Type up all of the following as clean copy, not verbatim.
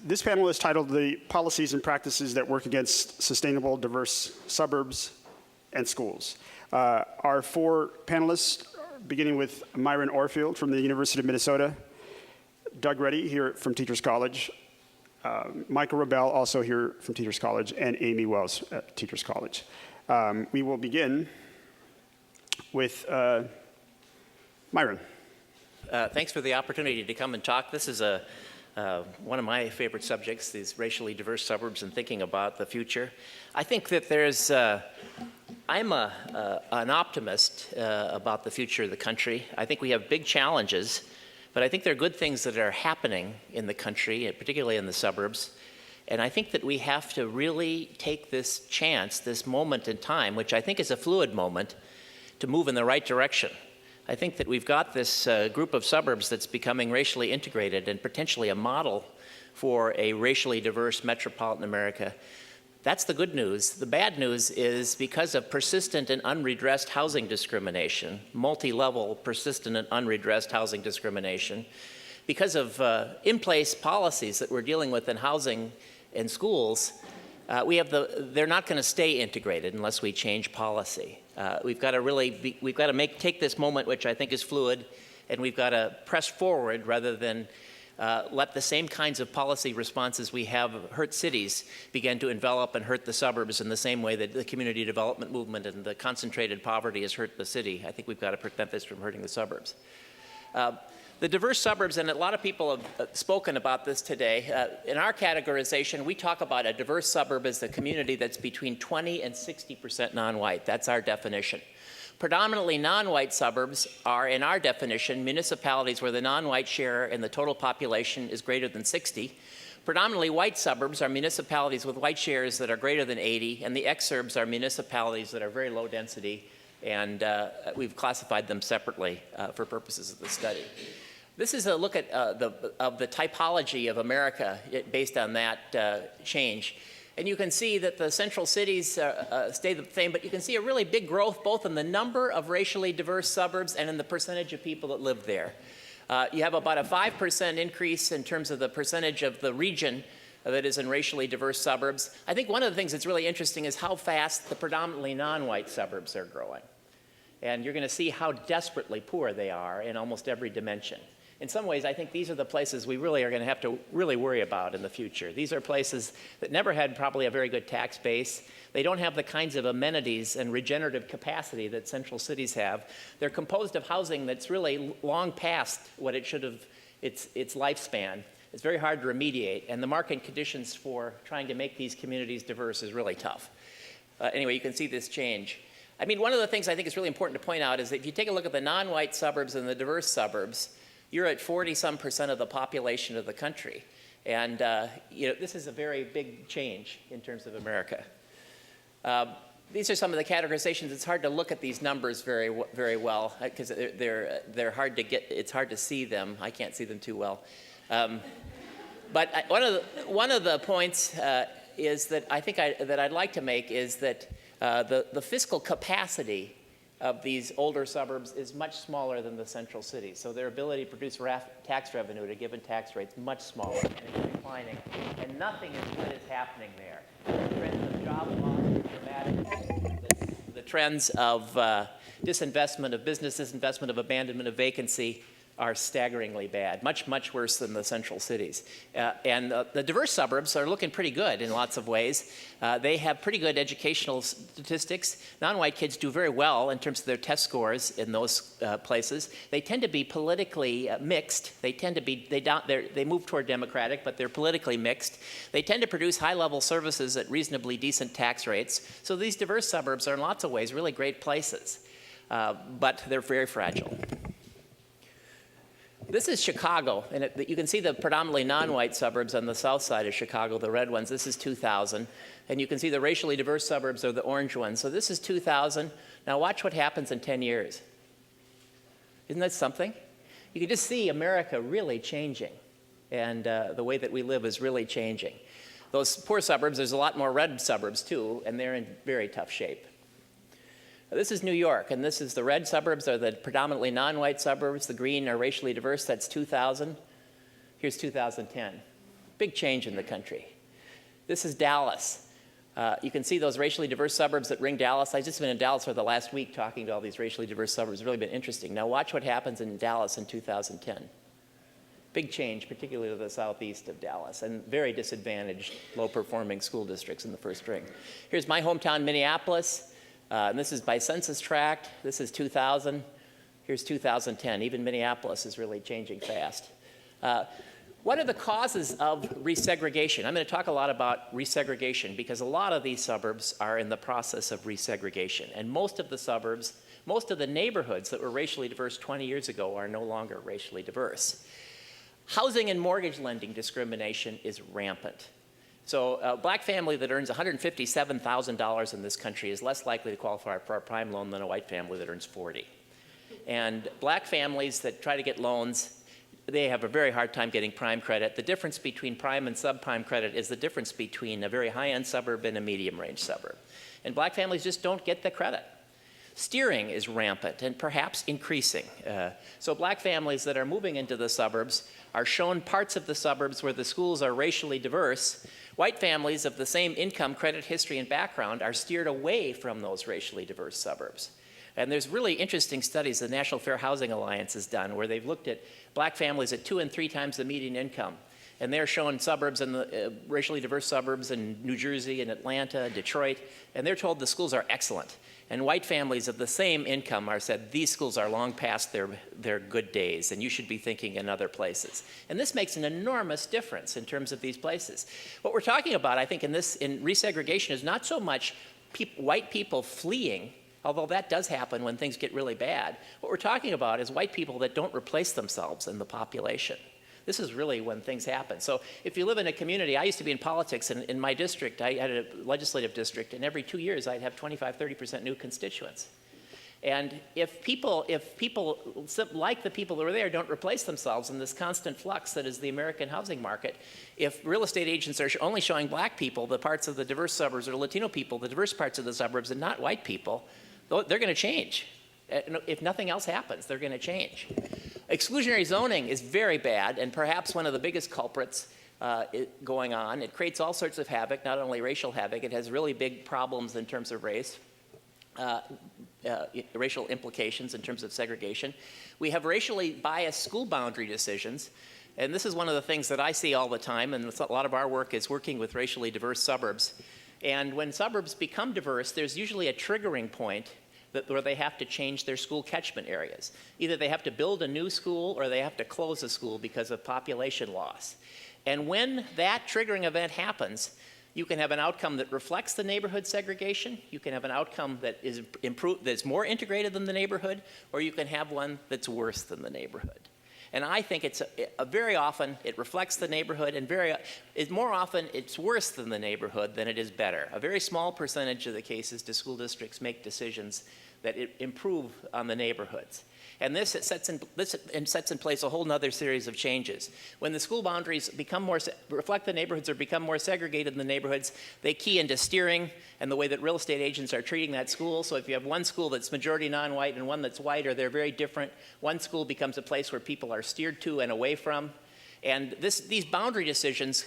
This panel is titled The Policies and Practices That Work Against Sustainable, Diverse Suburbs and Schools. Our four panelists, beginning with Myron Orfield from the University of Minnesota, Doug Reddy here from Teachers College, Michael Rebell also here from Teachers College, and Amy Wells at Teachers College. We will begin with Myron. Thanks for the opportunity to come and talk. This is one of my favorite subjects, these racially diverse suburbs and thinking about the future. I think that there's, I'm an optimist about the future of the country. I think we have big challenges, but I think there are good things that are happening in the country, particularly in the suburbs. And I think that we have to really take this chance, this moment in time, which I think is a fluid moment, to move in the right direction. I think that we've got this group of suburbs that's becoming racially integrated and potentially a model for a racially diverse metropolitan America. That's the good news. The bad news is because of persistent and unredressed housing discrimination, multi-level persistent and unredressed housing discrimination, because of in-place policies that we're dealing with in housing and schools, they're not going to stay integrated unless we change policy. We've got to take this moment, which I think is fluid, and we've got to press forward rather than let the same kinds of policy responses we have hurt cities begin to envelop and hurt the suburbs in the same way that the community development movement and the concentrated poverty has hurt the city. I think we've got to prevent this from hurting the suburbs. The diverse suburbs, and a lot of people have spoken about this today. In our categorization, we talk about a diverse suburb as a community that's between 20 and 60% non-white. That's our definition. Predominantly non-white suburbs are, in our definition, municipalities where the non-white share in the total population is greater than 60. Predominantly white suburbs are municipalities with white shares that are greater than 80, and the exurbs are municipalities that are very low density, and we've classified them separately for purposes of the study. This is a look at the typology of America based on that change. And you can see that the central cities stay the same, but you can see a really big growth both in the number of racially diverse suburbs and in the percentage of people that live there. You have about a 5% increase in terms of the percentage of the region that is in racially diverse suburbs. I think one of the things that's really interesting is how fast the predominantly non-white suburbs are growing. And you're going to see how desperately poor they are in almost every dimension. In some ways, I think these are the places we really are going to have to really worry about in the future. These are places that never had probably a very good tax base. They don't have the kinds of amenities and regenerative capacity that central cities have. They're composed of housing that's really long past what it should have, its lifespan. It's very hard to remediate, and the market conditions for trying to make these communities diverse is really tough. Anyway, you can see this change. I mean, one of the things I think is really important to point out is that if you take a look at the non-white suburbs and the diverse suburbs, you're at 40-some% of the population of the country. And this is a very big change in terms of America. These are some of the categorizations. It's hard to look at these numbers very, very well because they're hard to get. It's hard to see them. I can't see them too well. But one of the points is that I think that I'd like to make is that the fiscal capacity of these older suburbs is much smaller than the central cities. So their ability to produce tax revenue at a given tax rate is much smaller, and it's declining. And nothing as good is happening there. The trends of job loss are dramatic. The trends of disinvestment, of business disinvestment, of abandonment, of vacancy are staggeringly bad, much, much worse than the central cities. And the diverse suburbs are looking pretty good in lots of ways. They have pretty good educational statistics. Non-white kids do very well in terms of their test scores in those places. They tend to be politically mixed. They tend to be, they move toward Democratic, but they're politically mixed. They tend to produce high-level services at reasonably decent tax rates. So these diverse suburbs are in lots of ways really great places, but they're very fragile. This is Chicago, and you can see the predominantly non-white suburbs on the south side of Chicago, the red ones. This is 2000. And you can see the racially diverse suburbs are the orange ones. So this is 2000. Now watch what happens in 10 years. Isn't that something? You can just see America really changing, and the way that we live is really changing. Those poor suburbs, there's a lot more red suburbs too, and they're in very tough shape. This is New York, and this is the red suburbs are the predominantly non-white suburbs. The green are racially diverse. That's 2000. Here's 2010. Big change in the country. This is Dallas. You can see those racially diverse suburbs that ring Dallas. I've just been in Dallas for the last week talking to all these racially diverse suburbs. It's really been interesting. Now watch what happens in Dallas in 2010. Big change, particularly to the southeast of Dallas, and very disadvantaged, low-performing school districts in the first ring. Here's my hometown, Minneapolis, and this is by census tract. This is 2000. Here's 2010. Even Minneapolis is really changing fast. What are the causes of resegregation? I'm going to talk a lot about resegregation because a lot of these suburbs are in the process of resegregation, and most of the suburbs, most of the neighborhoods that were racially diverse 20 years ago are no longer racially diverse. Housing and mortgage lending discrimination is rampant. So a black family that earns $157,000 in this country is less likely to qualify for a prime loan than a white family that earns $40,000. And black families that try to get loans, they have a very hard time getting prime credit. The difference between prime and subprime credit is the difference between a very high-end suburb and a medium-range suburb. And black families just don't get the credit. Steering is rampant and perhaps increasing. So black families that are moving into the suburbs are shown parts of the suburbs where the schools are racially diverse. White families of the same income, credit history, and background are steered away from those racially diverse suburbs. And there's really interesting studies the National Fair Housing Alliance has done where they've looked at black families at 2 and 3 times the median income. And they're showing suburbs in the racially diverse suburbs in New Jersey and Atlanta, Detroit, and they're told the schools are excellent. And white families of the same income are said, these schools are long past their good days, and you should be thinking in other places. And this makes an enormous difference in terms of these places. What we're talking about, I think, in resegregation is not so much white people fleeing, although that does happen when things get really bad. What we're talking about is white people that don't replace themselves in the population. This is really when things happen. So if you live in a community, I used to be in politics, and in my district, I had a legislative district, and every 2 years I'd have 25-30% new constituents. And if people like the people that were there don't replace themselves in this constant flux that is the American housing market, if real estate agents are only showing black people the parts of the diverse suburbs or Latino people the diverse parts of the suburbs and not white people, they're going to change. If nothing else happens, they're going to change. Exclusionary zoning is very bad and perhaps one of the biggest culprits going on. It creates all sorts of havoc, not only racial havoc, it has really big problems in terms of race, racial implications in terms of segregation. We have racially biased school boundary decisions, and this is one of the things that I see all the time, and a lot of our work is working with racially diverse suburbs. And when suburbs become diverse, there's usually a triggering point where they have to change their school catchment areas. Either they have to build a new school or they have to close a school because of population loss. And when that triggering event happens, you can have an outcome that reflects the neighborhood segregation, you can have an outcome that is that's more integrated than the neighborhood, or you can have one that's worse than the neighborhood. And I think it's very often it reflects the neighborhood, and more often it's worse than the neighborhood than it is better. A very small percentage of the cases do school districts make decisions that improve on the neighborhoods. And this sets in place a whole other series of changes. When the school boundaries reflect the neighborhoods or become more segregated in the neighborhoods, they key into steering and the way that real estate agents are treating that school. So if you have one school that's majority non-white and one that's white, or they're very different, one school becomes a place where people are steered to and away from. And these boundary decisions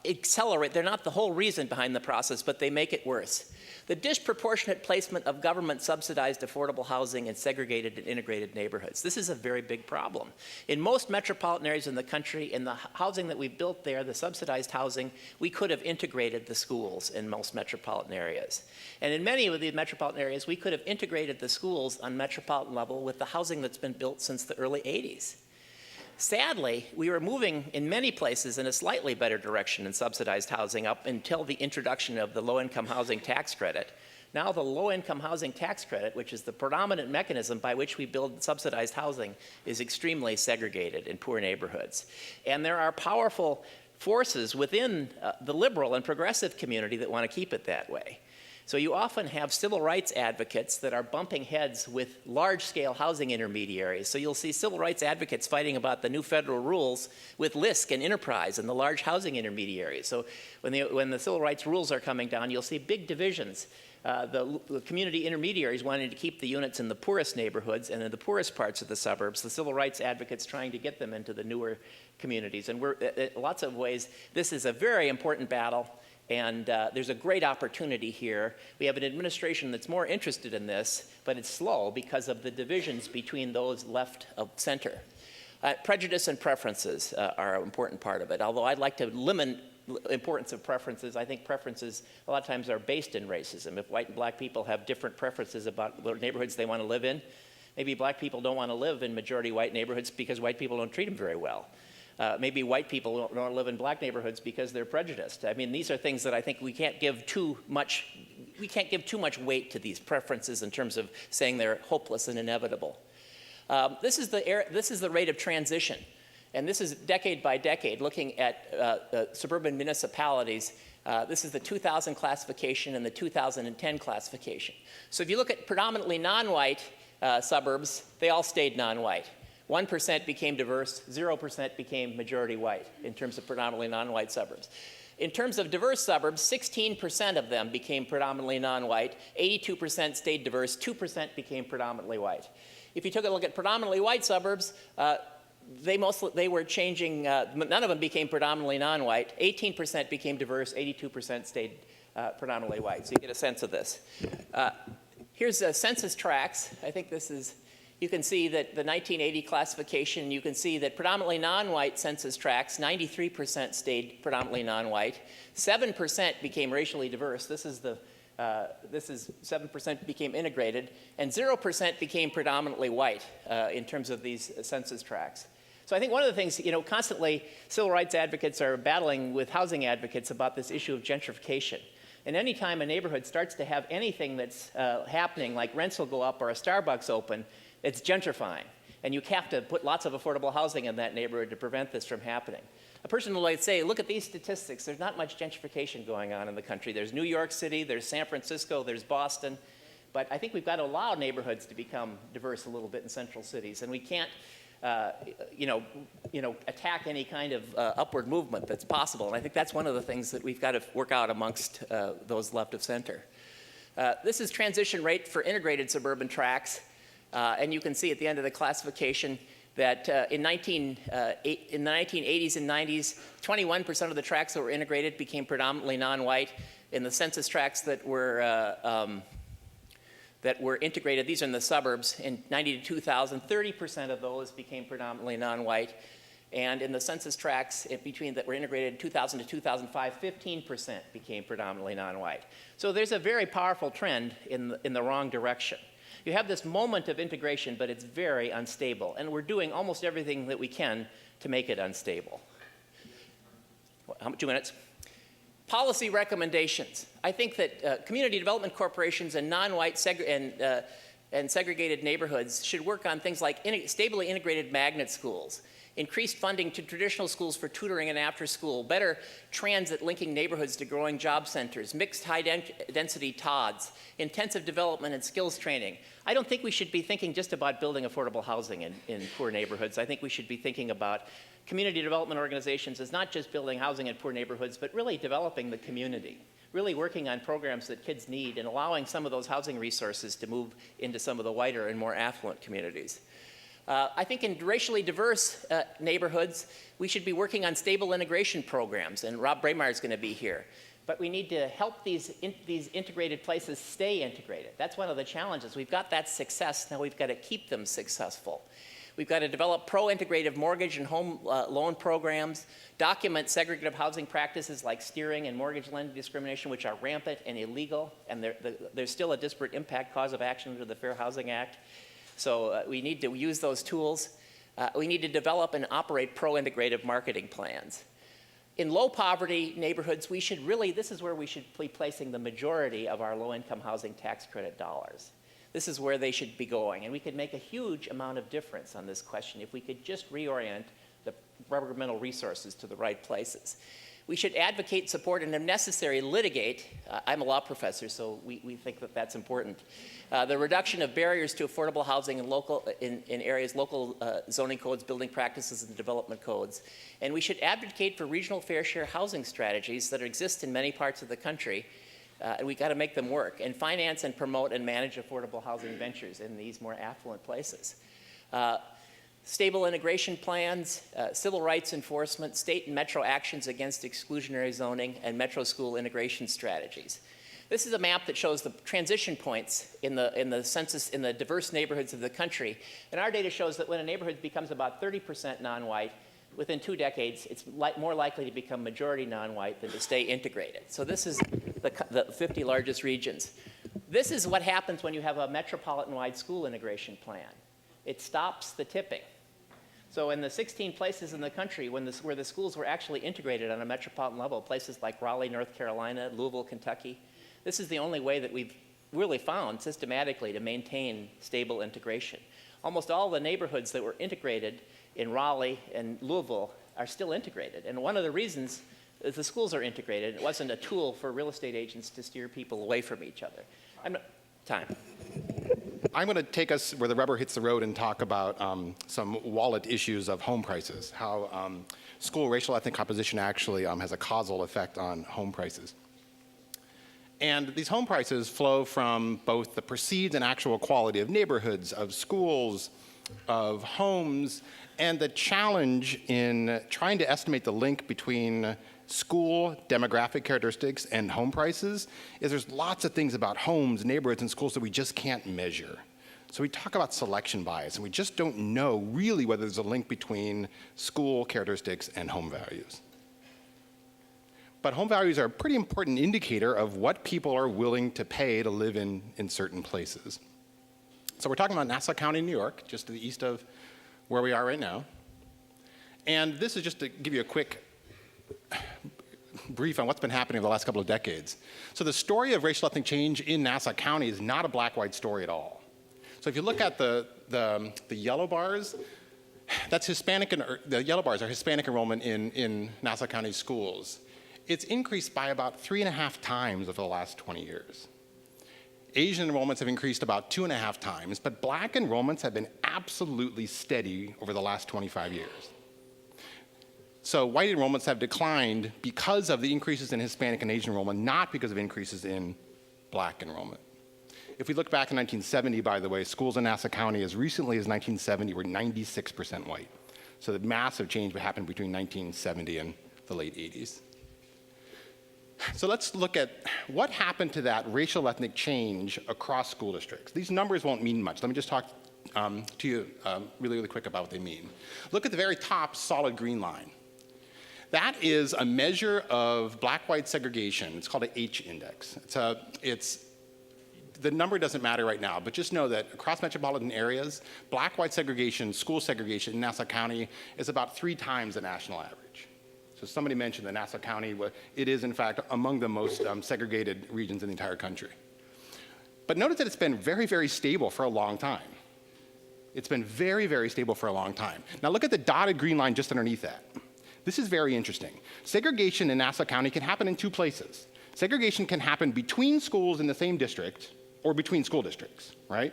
accelerate. They're not the whole reason behind the process, but they make it worse. The disproportionate placement of government-subsidized affordable housing in segregated and integrated neighborhoods. This is a very big problem. In most metropolitan areas in the country, in the housing that we built there, the subsidized housing, we could have integrated the schools in most metropolitan areas. And in many of these metropolitan areas, we could have integrated the schools on metropolitan level with the housing that's been built since the early 80s. Sadly, we were moving in many places in a slightly better direction in subsidized housing up until the introduction of the low-income housing tax credit. Now the low-income housing tax credit, which is the predominant mechanism by which we build subsidized housing, is extremely segregated in poor neighborhoods. And there are powerful forces within the liberal and progressive community that want to keep it that way. So you often have civil rights advocates that are bumping heads with large-scale housing intermediaries. So you'll see civil rights advocates fighting about the new federal rules with LISC and Enterprise and the large housing intermediaries. So when the civil rights rules are coming down, you'll see big divisions. The community intermediaries wanting to keep the units in the poorest neighborhoods and in the poorest parts of the suburbs, the civil rights advocates trying to get them into the newer communities. And in lots of ways, this is a very important battle. And there's a great opportunity here. We have an administration that's more interested in this, but it's slow because of the divisions between those left of center. Prejudice and preferences are an important part of it. Although I'd like to limit the importance of preferences, I think preferences a lot of times are based in racism. If white and black people have different preferences about the neighborhoods they want to live in, maybe black people don't want to live in majority white neighborhoods because white people don't treat them very well. Maybe white people don't want to live in black neighborhoods because they're prejudiced. I mean, these are things that I think we can't give too much weight to these preferences in terms of saying they're hopeless and inevitable. This is the rate of transition. And this is decade by decade, looking at suburban municipalities. This is the 2000 classification and the 2010 classification. So if you look at predominantly non-white suburbs, they all stayed non-white. 1% became diverse, 0% became majority white in terms of predominantly non-white suburbs. In terms of diverse suburbs, 16% of them became predominantly non-white, 82% stayed diverse, 2% became predominantly white. If you took a look at predominantly white suburbs, they were changing, none of them became predominantly non-white, 18% became diverse, 82% stayed predominantly white. So you get a sense of this. Here's census tracts. I think this is, you can see that the 1980 classification, you can see that predominantly non-white census tracts, 93% stayed predominantly non-white, 7% became racially diverse. This is 7% became integrated, and 0% became predominantly white in terms of these census tracts. So I think one of the things, constantly civil rights advocates are battling with housing advocates about this issue of gentrification. And any time a neighborhood starts to have anything that's happening, like rents will go up or a Starbucks open, it's gentrifying. And you have to put lots of affordable housing in that neighborhood to prevent this from happening. A person will say, look at these statistics. There's not much gentrification going on in the country. There's New York City, there's San Francisco, there's Boston. But I think we've got to allow neighborhoods to become diverse a little bit in central cities. And we can't attack any kind of upward movement that's possible. And I think that's one of the things that we've got to work out amongst those left of center. This is transition rate for integrated suburban tracts. And you can see at the end of the classification that in the 1980s and 90s, 21% of the tracts that were integrated became predominantly non-white. In the census tracts that were integrated, these are in the suburbs, in 90 to 2000, 30% of those became predominantly non-white. And in the census tracts that were integrated in 2000 to 2005, 15% became predominantly non-white. So there's a very powerful trend in the wrong direction. You have this moment of integration, but it's very unstable. And we're doing almost everything that we can to make it unstable. 2 minutes. Policy recommendations. I think that community development corporations and non-white and segregated neighborhoods should work on things like stably integrated magnet schools, increased funding to traditional schools for tutoring and after school, better transit linking neighborhoods to growing job centers, mixed high-density TODs, intensive development and skills training. I don't think we should be thinking just about building affordable housing in poor neighborhoods. I think we should be thinking about community development organizations as not just building housing in poor neighborhoods, but really developing the community, really working on programs that kids need and allowing some of those housing resources to move into some of the whiter and more affluent communities. I think in racially diverse neighborhoods, we should be working on stable integration programs, and Rob Braemar is going to be here. But we need to help these integrated places stay integrated. That's one of the challenges. We've got that success, now we've got to keep them successful. We've got to develop pro-integrative mortgage and home loan programs, document segregative housing practices like steering and mortgage lending discrimination, which are rampant and illegal, and there's still a disparate impact cause of action under the Fair Housing Act. So we need to use those tools. We need to develop and operate pro-integrative marketing plans. In low-poverty neighborhoods, this is where we should be placing the majority of our low-income housing tax credit dollars. This is where they should be going. And we could make a huge amount of difference on this question if we could just reorient the governmental resources to the right places. We should advocate, support, and if necessary, litigate. I'm a law professor, so we think that that's important. The reduction of barriers to affordable housing in areas, local zoning codes, building practices, and development codes. And we should advocate for regional fair share housing strategies that exist in many parts of the country. And we've got to make them work, and finance and promote and manage affordable housing ventures in these more affluent places. Stable integration plans, civil rights enforcement, state and metro actions against exclusionary zoning, and metro school integration strategies. This is a map that shows the transition points in the census in the diverse neighborhoods of the country. And our data shows that when a neighborhood becomes about 30% non-white, within 2 decades, it's more likely to become majority non-white than to stay integrated. So this is the 50 largest regions. This is what happens when you have a metropolitan-wide school integration plan. It stops the tipping. So in the 16 places in the country where the schools were actually integrated on a metropolitan level, places like Raleigh, North Carolina, Louisville, Kentucky, this is the only way that we've really found systematically to maintain stable integration. Almost all the neighborhoods that were integrated in Raleigh and Louisville are still integrated. And one of the reasons is the schools are integrated. It wasn't a tool for real estate agents to steer people away from each other. Time. I'm going to take us where the rubber hits the road and talk about some wallet issues of home prices, how school racial ethnic composition actually has a causal effect on home prices. And these home prices flow from both the perceived and actual quality of neighborhoods, of schools, of homes, and the challenge in trying to estimate the link between school demographic characteristics and home prices is there's lots of things about homes, neighborhoods, and schools that we just can't measure. So we talk about selection bias, and we just don't know really whether there's a link between school characteristics and home values. But home values are a pretty important indicator of what people are willing to pay to live in certain places. So we're talking about Nassau County, New York, just to the east of where we are right now. And this is just to give you a quick brief on what's been happening over the last couple of decades. So the story of racial ethnic change in Nassau County is not a black-white story at all. So if you look at the yellow bars, that's Hispanic, the yellow bars are Hispanic enrollment in Nassau County schools. It's increased by about 3.5 times over the last 20 years. Asian enrollments have increased about 2.5 times, but black enrollments have been absolutely steady over the last 25 years. So white enrollments have declined because of the increases in Hispanic and Asian enrollment, not because of increases in black enrollment. If we look back in 1970, by the way, schools in Nassau County as recently as 1970 were 96% white. So the massive change happened between 1970 and the late 80s. So let's look at what happened to that racial ethnic change across school districts. These numbers won't mean much. Let me just talk to you really, really quick about what they mean. Look at the very top solid green line. That is a measure of black-white segregation. It's called an H index. The number doesn't matter right now, but just know that across metropolitan areas, black-white segregation, school segregation in Nassau County is about 3 times the national average. So somebody mentioned that Nassau County, it is in fact among the most segregated regions in the entire country. But notice that it's been very, very stable for a long time. It's been very, very stable for a long time. Now look at the dotted green line just underneath that. This is very interesting. Segregation in Nassau County can happen in 2 places. Segregation can happen between schools in the same district or between school districts, right?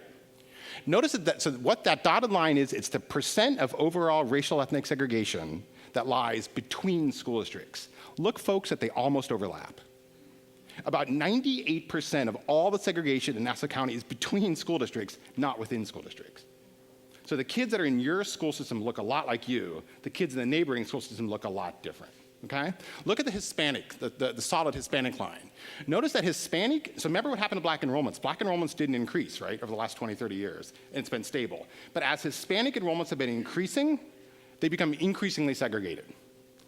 Notice that, so what that dotted line is, it's the percent of overall racial ethnic segregation that lies between school districts. Look, folks, that they almost overlap. About 98% of all the segregation in Nassau County is between school districts, not within school districts. So the kids that are in your school system look a lot like you. The kids in the neighboring school system look a lot different, okay? Look at the Hispanic, the solid Hispanic line. Notice that Hispanic, so remember what happened to black enrollments. Black enrollments didn't increase, right, over the last 20, 30 years, and it's been stable. But as Hispanic enrollments have been increasing, they become increasingly segregated.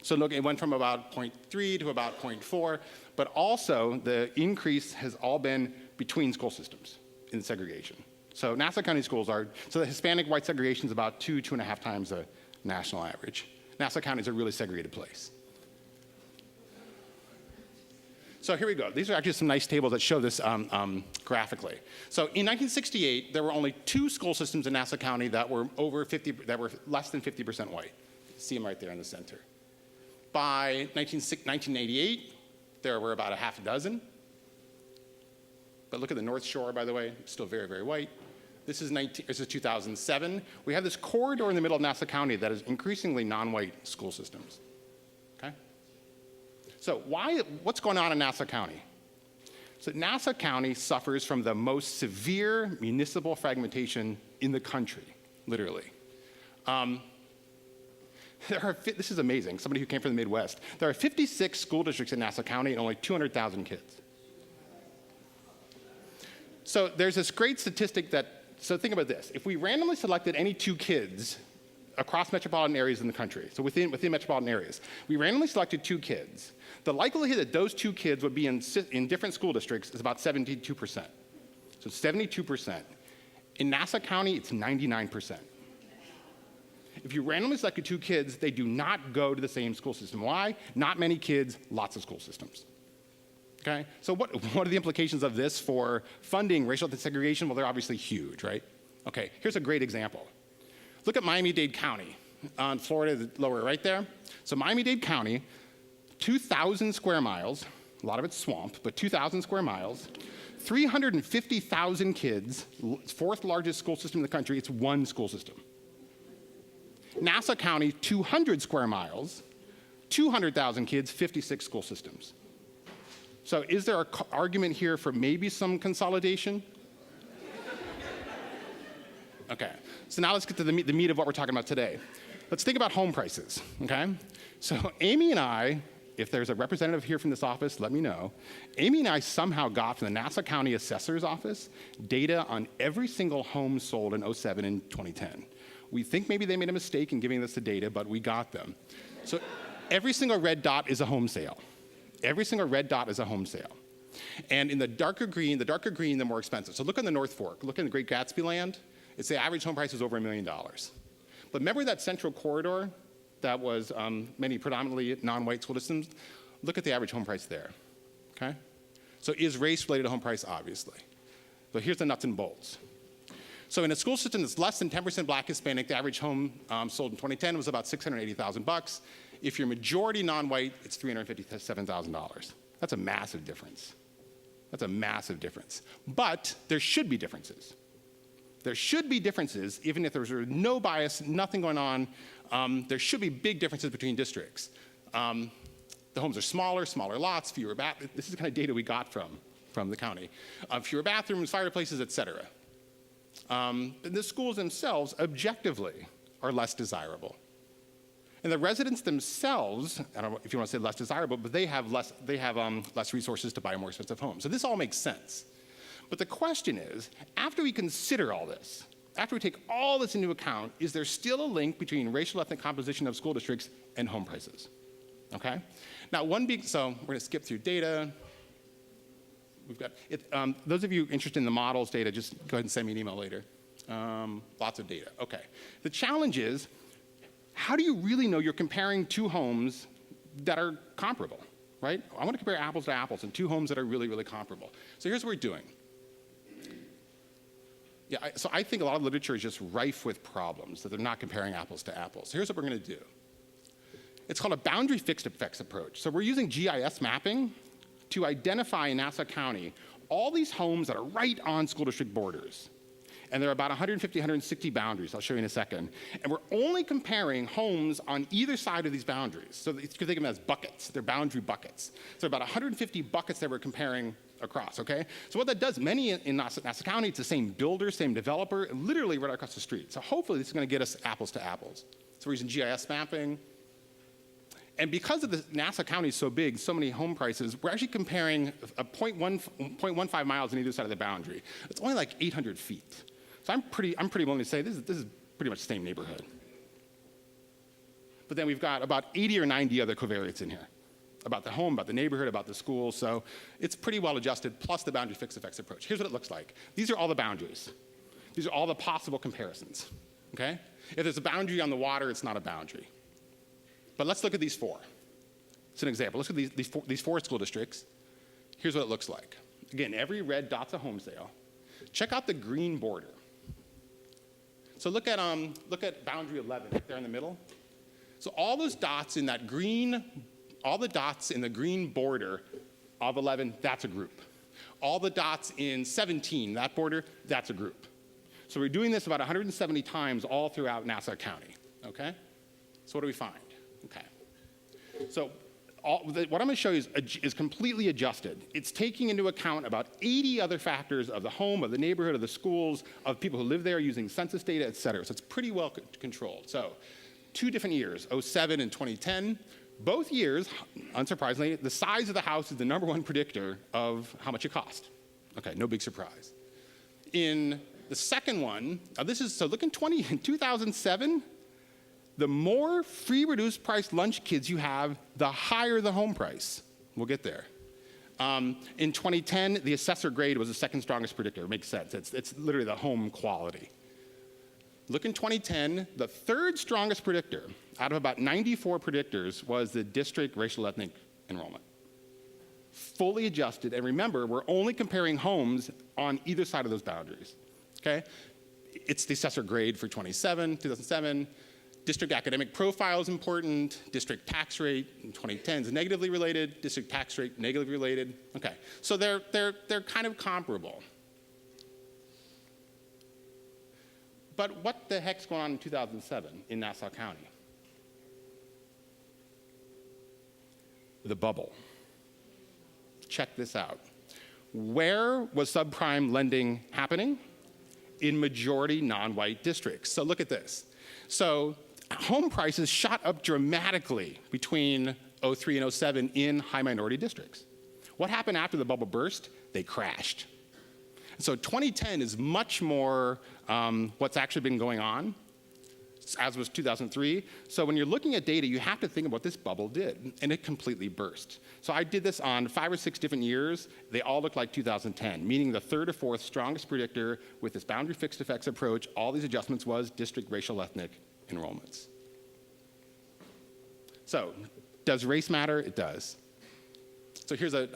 So look, it went from about 0.3 to about 0.4, but also the increase has all been between school systems in segregation. So Nassau County schools so the Hispanic-white segregation is about 2.5 times the national average. Nassau County is a really segregated place. So here we go. These are actually some nice tables that show this graphically. So in 1968, there were only 2 school systems in Nassau County that were less than 50% white. See them right there in the center. By 1988, there were about a half a dozen. But look at the North Shore, by the way, still very, very white. This is 2007. We have this corridor in the middle of Nassau County that is increasingly non-white school systems. Okay? So what's going on in Nassau County? So Nassau County suffers from the most severe municipal fragmentation in the country, literally. This is amazing, somebody who came from the Midwest. There are 56 school districts in Nassau County and only 200,000 kids. So there's this great statistic so think about this. If we randomly selected any two kids across metropolitan areas in the country, so within metropolitan areas, we randomly selected two kids, the likelihood that those two kids would be in different school districts is about 72%. So 72%. In Nassau County, it's 99%. If you randomly selected two kids, they do not go to the same school system. Why? Not many kids, lots of school systems. Okay? So what are the implications of this for funding racial segregation? Well, they're obviously huge, right? Okay, here's a great example. Look at Miami-Dade County on Florida, the lower right there. So Miami-Dade County, 2,000 square miles, a lot of it's swamp, but 2,000 square miles, 350,000 kids, fourth largest school system in the country, it's one school system. Nassau County, 200 square miles, 200,000 kids, 56 school systems. So is there an argument here for maybe some consolidation? Okay, so now let's get to the meat of what we're talking about today. Let's think about home prices, okay? So Amy and I, if there's a representative here from this office, let me know. Amy and I somehow got from the Nassau County Assessor's Office data on every single home sold in 2007 and 2010. We think maybe they made a mistake in giving us the data, but we got them. So every single red dot is a home sale. Every single red dot is a home sale. And in the darker green, the more expensive. So look on the North Fork, look in the Great Gatsby land, it's the average home price is over $1 million. But remember that central corridor that was many predominantly non-white school systems? Look at the average home price there, okay? So is race related to home price? Obviously. But here's the nuts and bolts. So in a school system that's less than 10% Black Hispanic, the average home sold in 2010 was about $680,000. If you're majority non-white, it's $357,000. That's a massive difference. That's a massive difference. But there should be differences. There should be differences, even if there's no bias, nothing going on. There should be big differences between districts. The homes are smaller lots, fewer bathrooms. This is the kind of data we got from the county. Fewer bathrooms, fireplaces, et cetera. The schools themselves, objectively, are less desirable. And the residents themselves, I don't know if you want to say less desirable, but they have less resources to buy a more expensive home. So this all makes sense. But the question is, after we consider all this, after we take all this into account, is there still a link between racial ethnic composition of school districts and home prices? Okay? Now, so we're going to skip through data. We've got those of you interested in the models data, just go ahead and send me an email later. Lots of data. Okay. The challenge is, how do you really know you're comparing two homes that are comparable, right? I want to compare apples to apples and two homes that are really, really comparable. So here's what we're doing. Yeah, so I think a lot of literature is just rife with problems, that they're not comparing apples to apples. So here's what we're going to do. It's called a boundary fixed effects approach. So we're using GIS mapping to identify in Nassau County all these homes that are right on school district borders. And there are about 150, 160 boundaries. I'll show you in a second. And we're only comparing homes on either side of these boundaries. So you can think of them as buckets. They're boundary buckets. So about 150 buckets that we're comparing across, okay? So what that does, many in Nassau County, it's the same builder, same developer, literally right across the street. So hopefully this is going to get us apples to apples. So we're using GIS mapping. And because of the Nassau County is so big, so many home prices, we're actually comparing a 0.15 miles on either side of the boundary. It's only like 800 feet. So I'm pretty willing to say this is pretty much the same neighborhood. But then we've got about 80 or 90 other covariates in here about the home, about the neighborhood, about the school. So it's pretty well adjusted, plus the boundary fixed effects approach. Here's what it looks like. These are all the boundaries. These are all the possible comparisons, okay? If there's a boundary on the water, it's not a boundary. But let's look at these four. It's an example. Let's look at these four school districts. Here's what it looks like. Again, every red dot's a home sale. Check out the green border. So look at boundary 11 right there in the middle. So all those dots in that green, all the dots in the green border of 11, that's a group. All the dots in 17, that border, that's a group. So we're doing this about 170 times all throughout Nassau County, okay? So what do we find? Okay. So what I'm going to show you is completely adjusted. It's taking into account about 80 other factors of the home, of the neighborhood, of the schools, of people who live there using census data, et cetera. So it's pretty well controlled. So 2 different years, 07 and 2010. Both years, unsurprisingly, the size of the house is the #1 predictor of how much it cost. Okay, no big surprise. In the second one, look in 2007, the more free reduced price lunch kids you have, the higher the home price. We'll get there. In 2010, the assessor grade was the second strongest predictor. It makes sense. It's literally the home quality. Look in 2010, the third strongest predictor out of about 94 predictors was the district racial ethnic enrollment. Fully adjusted, and remember, we're only comparing homes on either side of those boundaries, okay? It's the assessor grade for 2007. District academic profile is important. District tax rate in 2010 is negatively related. District tax rate negatively related. Okay, so they're kind of comparable. But what the heck's going on in 2007 in Nassau County? The bubble. Check this out. Where was subprime lending happening? In majority non-white districts. So look at this. So home prices shot up dramatically between 03 and 07 in high minority districts. What happened after the bubble burst? They crashed. So 2010 is much more what's actually been going on, as was 2003. So when you're looking at data, you have to think of what this bubble did, and it completely burst. So I did this on 5 or 6 different years. They all look like 2010, meaning the third or fourth strongest predictor with this boundary fixed effects approach, all these adjustments was district racial ethnic enrollments. So does race matter? It does. So here's a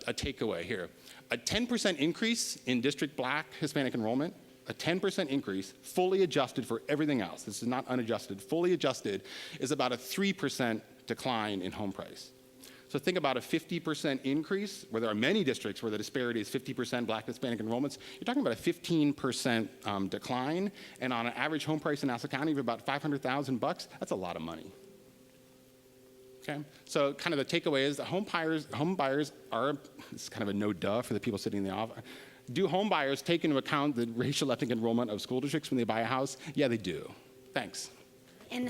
takeaway here. A 10% increase in district Black Hispanic enrollment, a 10% increase, fully adjusted for everything else, this is not unadjusted, fully adjusted, is about a 3% decline in home price. So think about a 50% increase, where there are many districts where the disparity is 50% Black Hispanic enrollments. You're talking about a 15% decline, and on an average home price in Nassau County of about $500,000, that's a lot of money. Okay, so kind of the takeaway is that home buyers are, it's kind of a no-duh for the people sitting in the office. Do home buyers take into account the racial ethnic enrollment of school districts when they buy a house? Yeah, they do. Thanks. And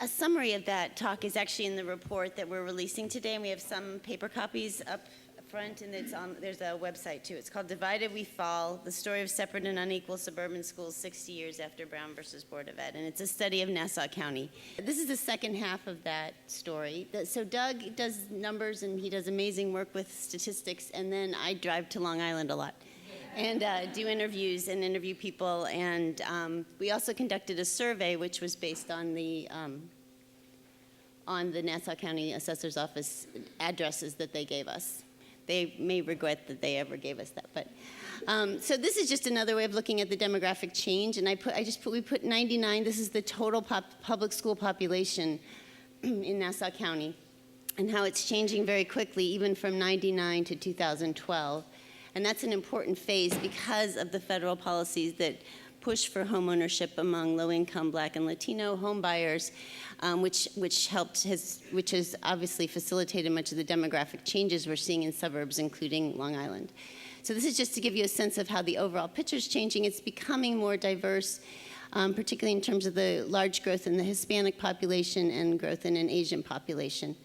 a summary of that talk is actually in the report that we're releasing today, and we have some paper copies up front, and there's a website too. It's called Divided We Fall, The Story of Separate and Unequal Suburban Schools 60 Years After Brown versus Board of Ed, and it's a study of Nassau County. This is the second half of that story. So Doug does numbers, and he does amazing work with statistics, and then I drive to Long Island a lot and do interviews and interview people, and we also conducted a survey which was based on the Nassau County Assessor's Office addresses that they gave us. They may regret that they ever gave us that, but so this is just another way of looking at the demographic change, and we put 99. This is the total public school population in Nassau County, and how it's changing very quickly, even from 99 to 2012, and that's an important phase because of the federal policies that push for home ownership among low-income Black and Latino home buyers, which has obviously facilitated much of the demographic changes we're seeing in suburbs, including Long Island. So this is just to give you a sense of how the overall picture is changing. It's becoming more diverse, particularly in terms of the large growth in the Hispanic population and growth in an Asian population.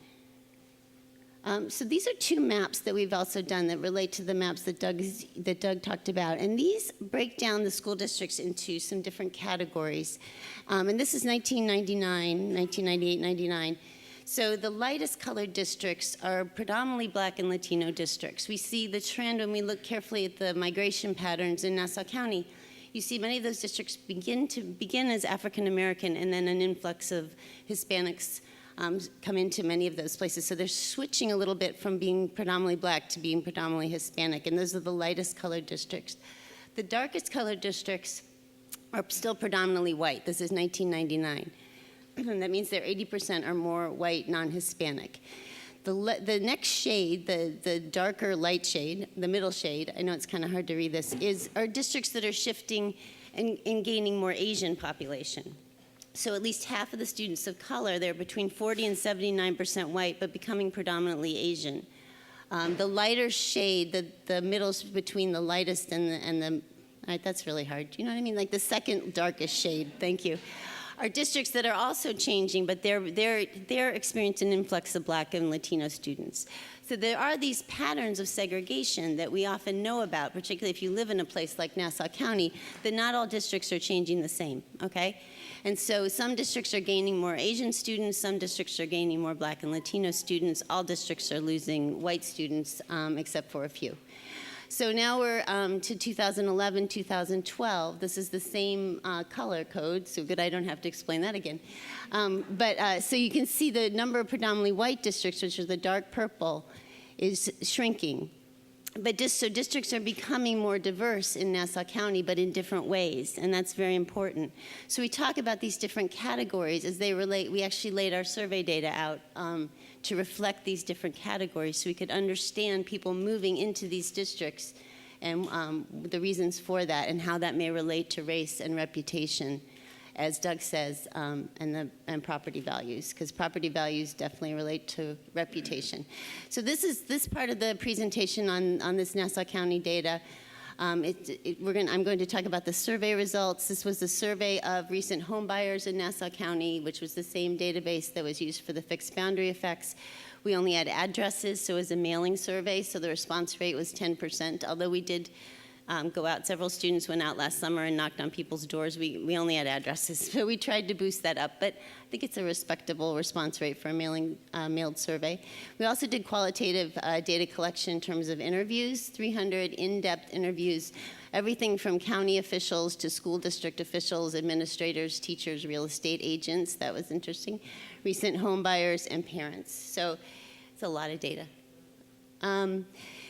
So these are 2 maps that we've also done that relate to the maps that Doug talked about. And these break down the school districts into some different categories. And this is 1999, 1998, 99. So the lightest colored districts are predominantly Black and Latino districts. We see the trend when we look carefully at the migration patterns in Nassau County. You see many of those districts begin as African American, and then an influx of Hispanics come into many of those places. So they're switching a little bit from being predominantly Black to being predominantly Hispanic, and those are the lightest colored districts. The darkest colored districts are still predominantly white. This is 1999. That means they're 80% or more white, non-Hispanic. The next shade, the darker light shade, the middle shade, I know it's kind of hard to read this, are districts that are shifting and gaining more Asian population. So at least half of the students of color, they're between 40 and 79% white, but becoming predominantly Asian. The lighter shade, the middle's between the lightest and the all right, that's really hard. Do you know what I mean? Like the second darkest shade, thank you, are districts that are also changing, but they're experiencing an influx of Black and Latino students. So there are these patterns of segregation that we often know about, particularly if you live in a place like Nassau County, that not all districts are changing the same, okay? And so some districts are gaining more Asian students, some districts are gaining more Black and Latino students, all districts are losing white students except for a few. So now we're to 2011, 2012. This is the same color code, so good I don't have to explain that again. So you can see the number of predominantly white districts, which are the dark purple, is shrinking. But so districts are becoming more diverse in Nassau County, but in different ways, and that's very important. So we talk about these different categories as they relate. We actually laid our survey data out to reflect these different categories so we could understand people moving into these districts and the reasons for that and how that may relate to race and reputation, as Doug says, and property values, because property values definitely relate to reputation. So this part of the presentation on this Nassau County data. I'm going to talk about the survey results. This was the survey of recent home buyers in Nassau County, which was the same database that was used for the fixed boundary effects. We only had addresses, so it was a mailing survey, so the response rate was 10%, although we did go out. Several students went out last summer and knocked on people's doors. We only had addresses, so we tried to boost that up. But I think it's a respectable response rate for a mailed survey. We also did qualitative data collection in terms of interviews, 300 in-depth interviews, everything from county officials to school district officials, administrators, teachers, real estate agents. That was interesting. Recent home buyers and parents. So it's a lot of data.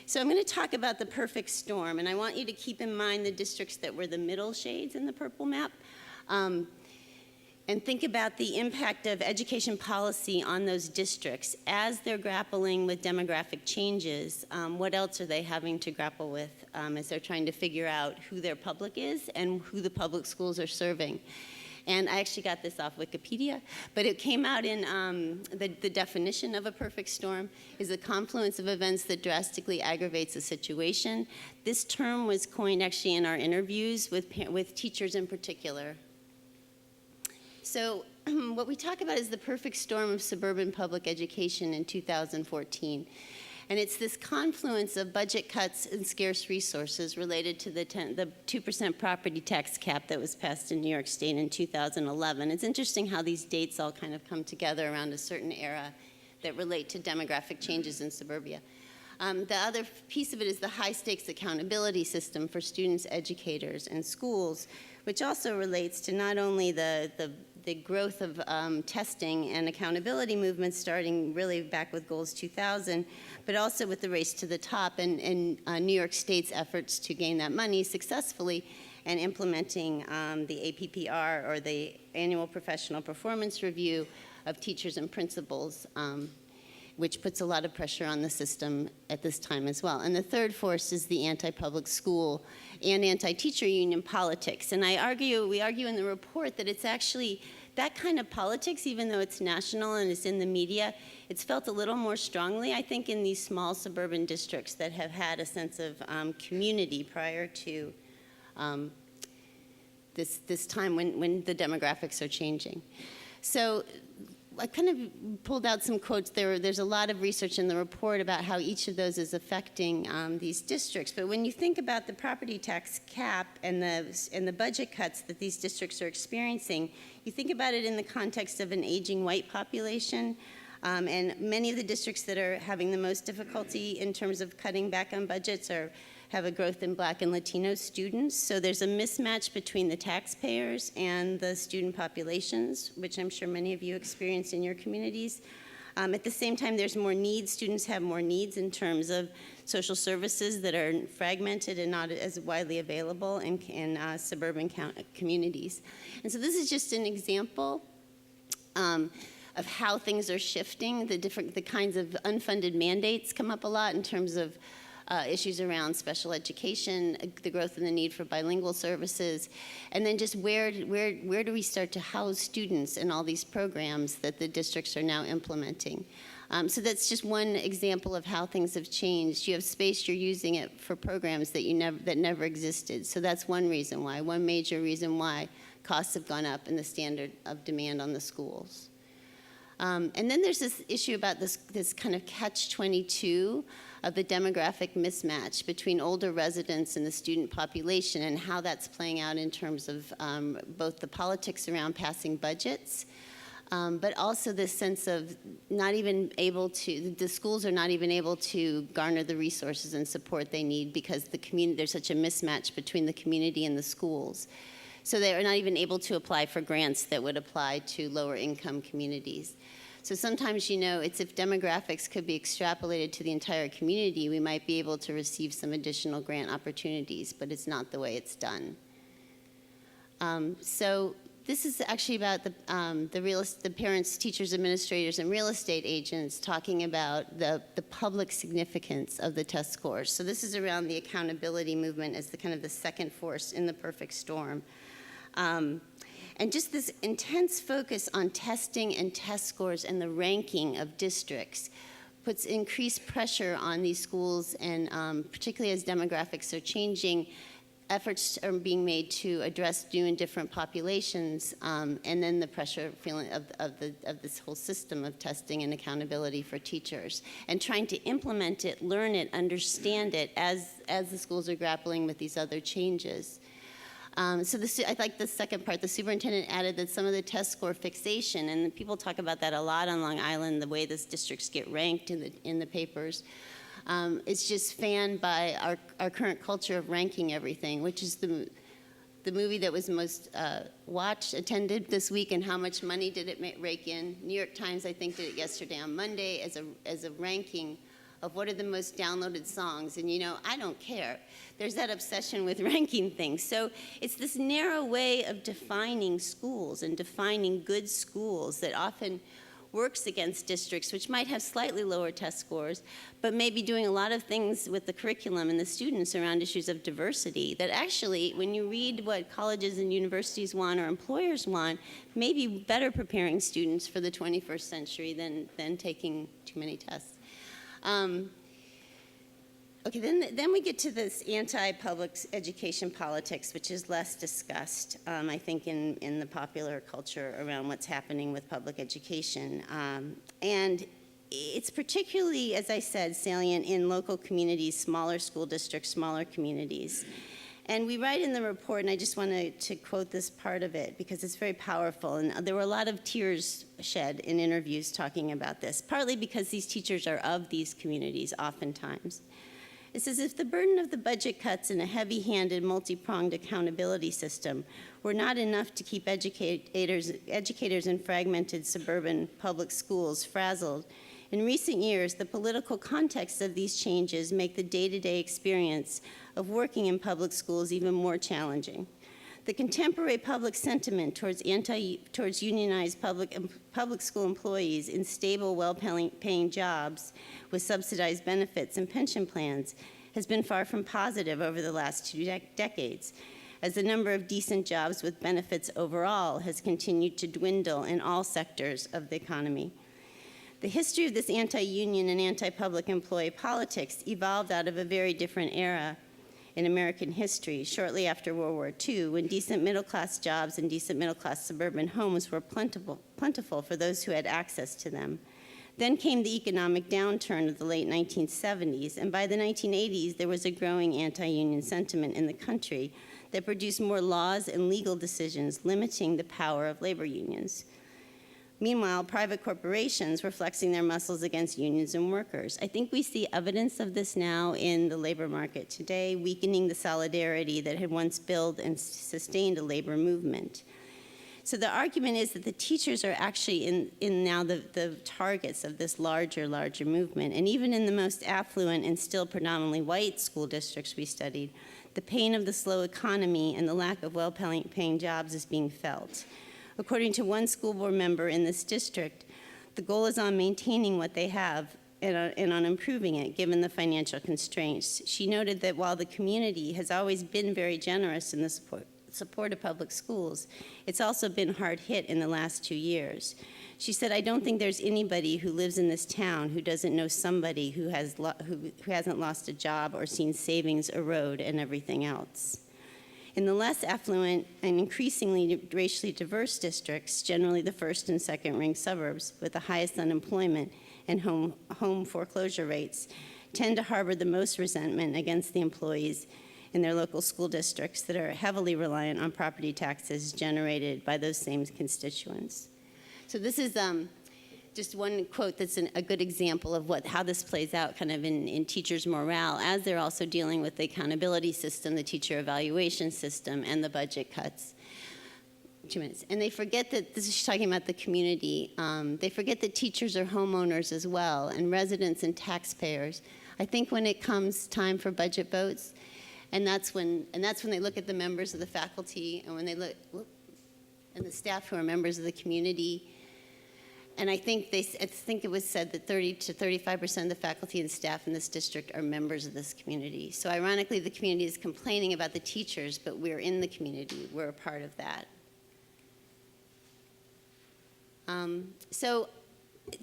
So I'm going to talk about the perfect storm, and I want you to keep in mind the districts that were the middle shades in the purple map, and think about the impact of education policy on those districts as they're grappling with demographic changes. What else are they having to grapple with as they're trying to figure out who their public is and who the public schools are serving? And I actually got this off Wikipedia, but it came out in the definition of a perfect storm is a confluence of events that drastically aggravates a situation. This term was coined actually in our interviews with teachers in particular. So what we talk about is the perfect storm of suburban public education in 2014. And it's this confluence of budget cuts and scarce resources related to the 2% property tax cap that was passed in New York State in 2011. It's interesting how these dates all kind of come together around a certain era that relate to demographic changes in suburbia. The other piece of it is the high-stakes accountability system for students, educators, and schools, which also relates to not only the growth of testing and accountability movements starting really back with Goals 2000, but also with the race to the top and New York State's efforts to gain that money successfully and implementing the APPR, or the Annual Professional Performance Review of teachers and principals, which puts a lot of pressure on the system at this time as well. And the third force is the anti-public school and anti-teacher union politics. And we argue in the report that it's actually that kind of politics, even though it's national and it's in the media, it's felt a little more strongly, I think, in these small suburban districts that have had a sense of community prior to this time when the demographics are changing. So I kind of pulled out some quotes. There's a lot of research in the report about how each of those is affecting these districts. But when you think about the property tax cap and the budget cuts that these districts are experiencing, you think about it in the context of an aging white population. And many of the districts that are having the most difficulty in terms of cutting back on budgets have a growth in Black and Latino students. So there's a mismatch between the taxpayers and the student populations, which I'm sure many of you experience in your communities. At the same time, there's more needs. Students have more needs in terms of social services that are fragmented and not as widely available in suburban communities. And so this is just an example of how things are shifting. The kinds of unfunded mandates come up a lot in terms of issues around special education, the growth in the need for bilingual services, and then just where do we start to house students in all these programs that the districts are now implementing. So that's just one example of how things have changed. You have space, you're using it for programs that never existed. So that's one reason why, one major reason why costs have gone up and the standard of demand on the schools. And then there's this issue about this kind of catch-22 of the demographic mismatch between older residents and the student population, and how that's playing out in terms of both the politics around passing budgets, but also this sense of the schools are not even able to garner the resources and support they need because there's such a mismatch between the community and the schools. So they are not even able to apply for grants that would apply to lower income communities. So sometimes, it's if demographics could be extrapolated to the entire community, we might be able to receive some additional grant opportunities, but it's not the way it's done. So this is actually about the parents, teachers, administrators, and real estate agents talking about the public significance of the test scores. So this is around the accountability movement as the kind of the second force in the perfect storm. And just this intense focus on testing and test scores and the ranking of districts puts increased pressure on these schools, and particularly as demographics are changing, efforts are being made to address new and different populations, and then the pressure feeling of this whole system of testing and accountability for teachers, and trying to implement it, learn it, understand it as the schools are grappling with these other changes. So I like the second part. The superintendent added that some of the test score fixation, and people talk about that a lot on Long Island, the way these districts get ranked in the papers, it's just fanned by our current culture of ranking everything, which is the movie that was most attended this week, and how much money did it rake in. New York Times, I think, did it yesterday on Monday as a ranking of what are the most downloaded songs. And I don't care. There's that obsession with ranking things. So it's this narrow way of defining schools and defining good schools that often works against districts which might have slightly lower test scores, but may be doing a lot of things with the curriculum and the students around issues of diversity that actually, when you read what colleges and universities want or employers want, may be better preparing students for the 21st century than taking too many tests. Okay, then we get to this anti-public education politics, which is less discussed, I think, in the popular culture around what's happening with public education. And it's particularly, as I said, salient in local communities, smaller school districts, smaller communities. And we write in the report, and I just wanted to quote this part of it because it's very powerful. And there were a lot of tears shed in interviews talking about this, partly because these teachers are of these communities oftentimes. It says, if the burden of the budget cuts and a heavy-handed, multi-pronged accountability system were not enough to keep educators in fragmented suburban public schools frazzled, in recent years, the political context of these changes make the day-to-day experience of working in public schools even more challenging. The contemporary public sentiment towards unionized public school employees in stable, well-paying jobs with subsidized benefits and pension plans has been far from positive over the last 2 decades, as the number of decent jobs with benefits overall has continued to dwindle in all sectors of the economy. The history of this anti-union and anti-public employee politics evolved out of a very different era in American history, shortly after World War II, when decent middle-class jobs and decent middle-class suburban homes were plentiful for those who had access to them. Then came the economic downturn of the late 1970s, and by the 1980s, there was a growing anti-union sentiment in the country that produced more laws and legal decisions limiting the power of labor unions. Meanwhile, private corporations were flexing their muscles against unions and workers. I think we see evidence of this now in the labor market today, weakening the solidarity that had once built and sustained a labor movement. So the argument is that the teachers are actually in now the targets of this larger movement. And even in the most affluent and still predominantly white school districts we studied, the pain of the slow economy and the lack of well-paying jobs is being felt. According to one school board member in this district, the goal is on maintaining what they have and on improving it, given the financial constraints. She noted that while the community has always been very generous in the support of public schools, it's also been hard hit in the last 2 years. She said, "I don't think there's anybody who lives in this town who doesn't know somebody who hasn't lost a job or seen savings erode and everything else." In the less affluent and increasingly racially diverse districts, generally the first and second ranked suburbs with the highest unemployment and home foreclosure rates, tend to harbor the most resentment against the employees in their local school districts that are heavily reliant on property taxes generated by those same constituents. So this is just one quote that's a good example of how this plays out kind of in teachers' morale as they're also dealing with the accountability system, the teacher evaluation system, and the budget cuts. 2 minutes. And they forget that, this is talking about the community, they forget that teachers are homeowners as well, and residents and taxpayers. I think when it comes time for budget votes, and that's when they look at the members of the faculty, and when they look and the staff who are members of the community. And I think it was said that 30 to 35% of the faculty and staff in this district are members of this community. So ironically, the community is complaining about the teachers, but we're in the community. We're a part of that. So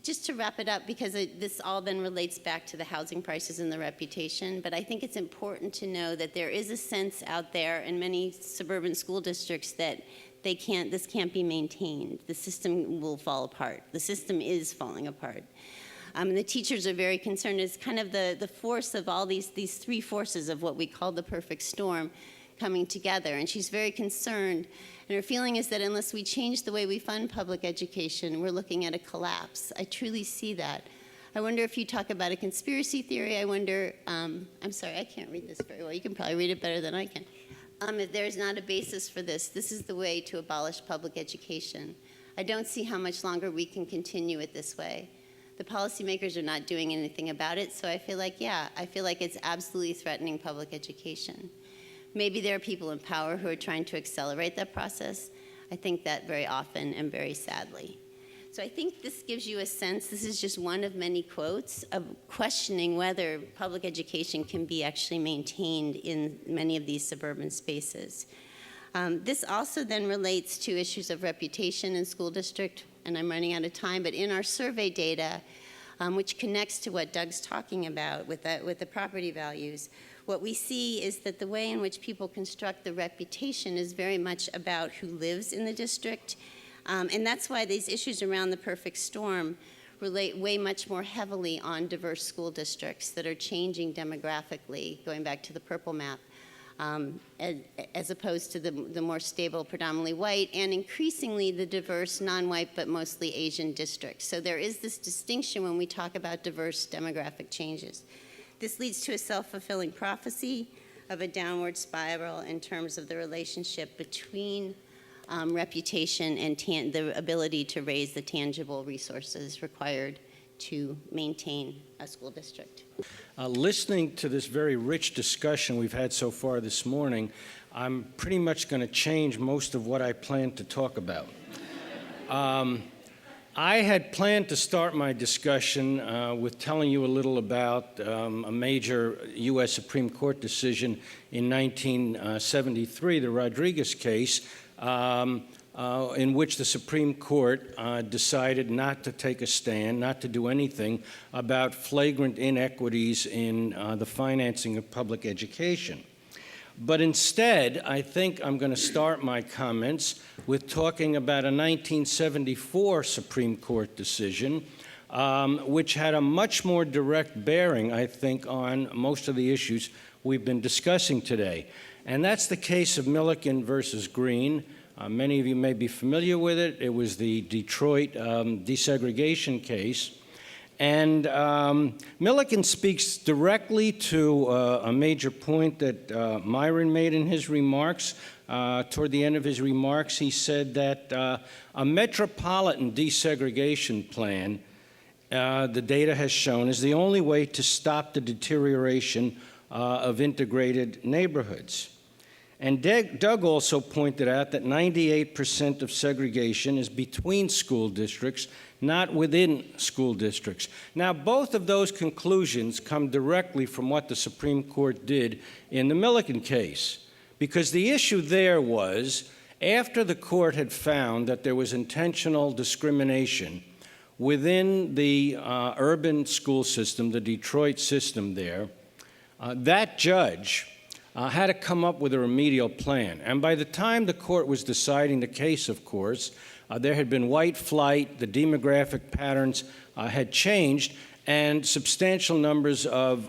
just to wrap it up, because this all then relates back to the housing prices and the reputation, but I think it's important to know that there is a sense out there in many suburban school districts that this can't be maintained. The system will fall apart. The system is falling apart. And the teachers are very concerned. It's kind of the force of all these three forces of what we call the perfect storm coming together. And she's very concerned. And her feeling is that unless we change the way we fund public education, we're looking at a collapse. I truly see that. I wonder if you talk about a conspiracy theory, I wonder, I'm sorry, I can't read this very well. You can probably read it better than I can. If there's not a basis for this is the way to abolish public education. I don't see how much longer we can continue it this way. The policymakers are not doing anything about it, so I feel like it's absolutely threatening public education. Maybe there are people in power who are trying to accelerate that process. I think that very often and very sadly. So I think this gives you a sense, this is just one of many quotes, of questioning whether public education can be actually maintained in many of these suburban spaces. This also then relates to issues of reputation in school district, and I'm running out of time, but in our survey data, which connects to what Doug's talking about with the property values, what we see is that the way in which people construct the reputation is very much about who lives in the district. And that's why these issues around the perfect storm relate way much more heavily on diverse school districts that are changing demographically, going back to the purple map, as opposed to the more stable, predominantly white, and increasingly the diverse, non-white, but mostly Asian districts. So there is this distinction when we talk about diverse demographic changes. This leads to a self-fulfilling prophecy of a downward spiral in terms of the relationship between reputation and the ability to raise the tangible resources required to maintain a school district. Listening to this very rich discussion we've had so far this morning, I'm pretty much going to change most of what I planned to talk about. I had planned to start my discussion with telling you a little about a major U.S. Supreme Court decision in 1973, the Rodriguez case, in which the Supreme Court decided not to take a stand, not to do anything about flagrant inequities in the financing of public education. But instead, I think I'm going to start my comments with talking about a 1974 Supreme Court decision, which had a much more direct bearing, I think, on most of the issues we've been discussing today. And that's the case of Milliken versus Green. Many of you may be familiar with it. It was the Detroit desegregation case. And Milliken speaks directly to a major point that Myron made in his remarks. Toward the end of his remarks, he said that a metropolitan desegregation plan, the data has shown, is the only way to stop the deterioration of integrated neighborhoods. And Doug also pointed out that 98% of segregation is between school districts, not within school districts. Now, both of those conclusions come directly from what the Supreme Court did in the Milliken case, because the issue there was, after the court had found that there was intentional discrimination within the urban school system, the Detroit system there, that judge had to come up with a remedial plan. And by the time the court was deciding the case, of course, there had been white flight, the demographic patterns had changed, and substantial numbers of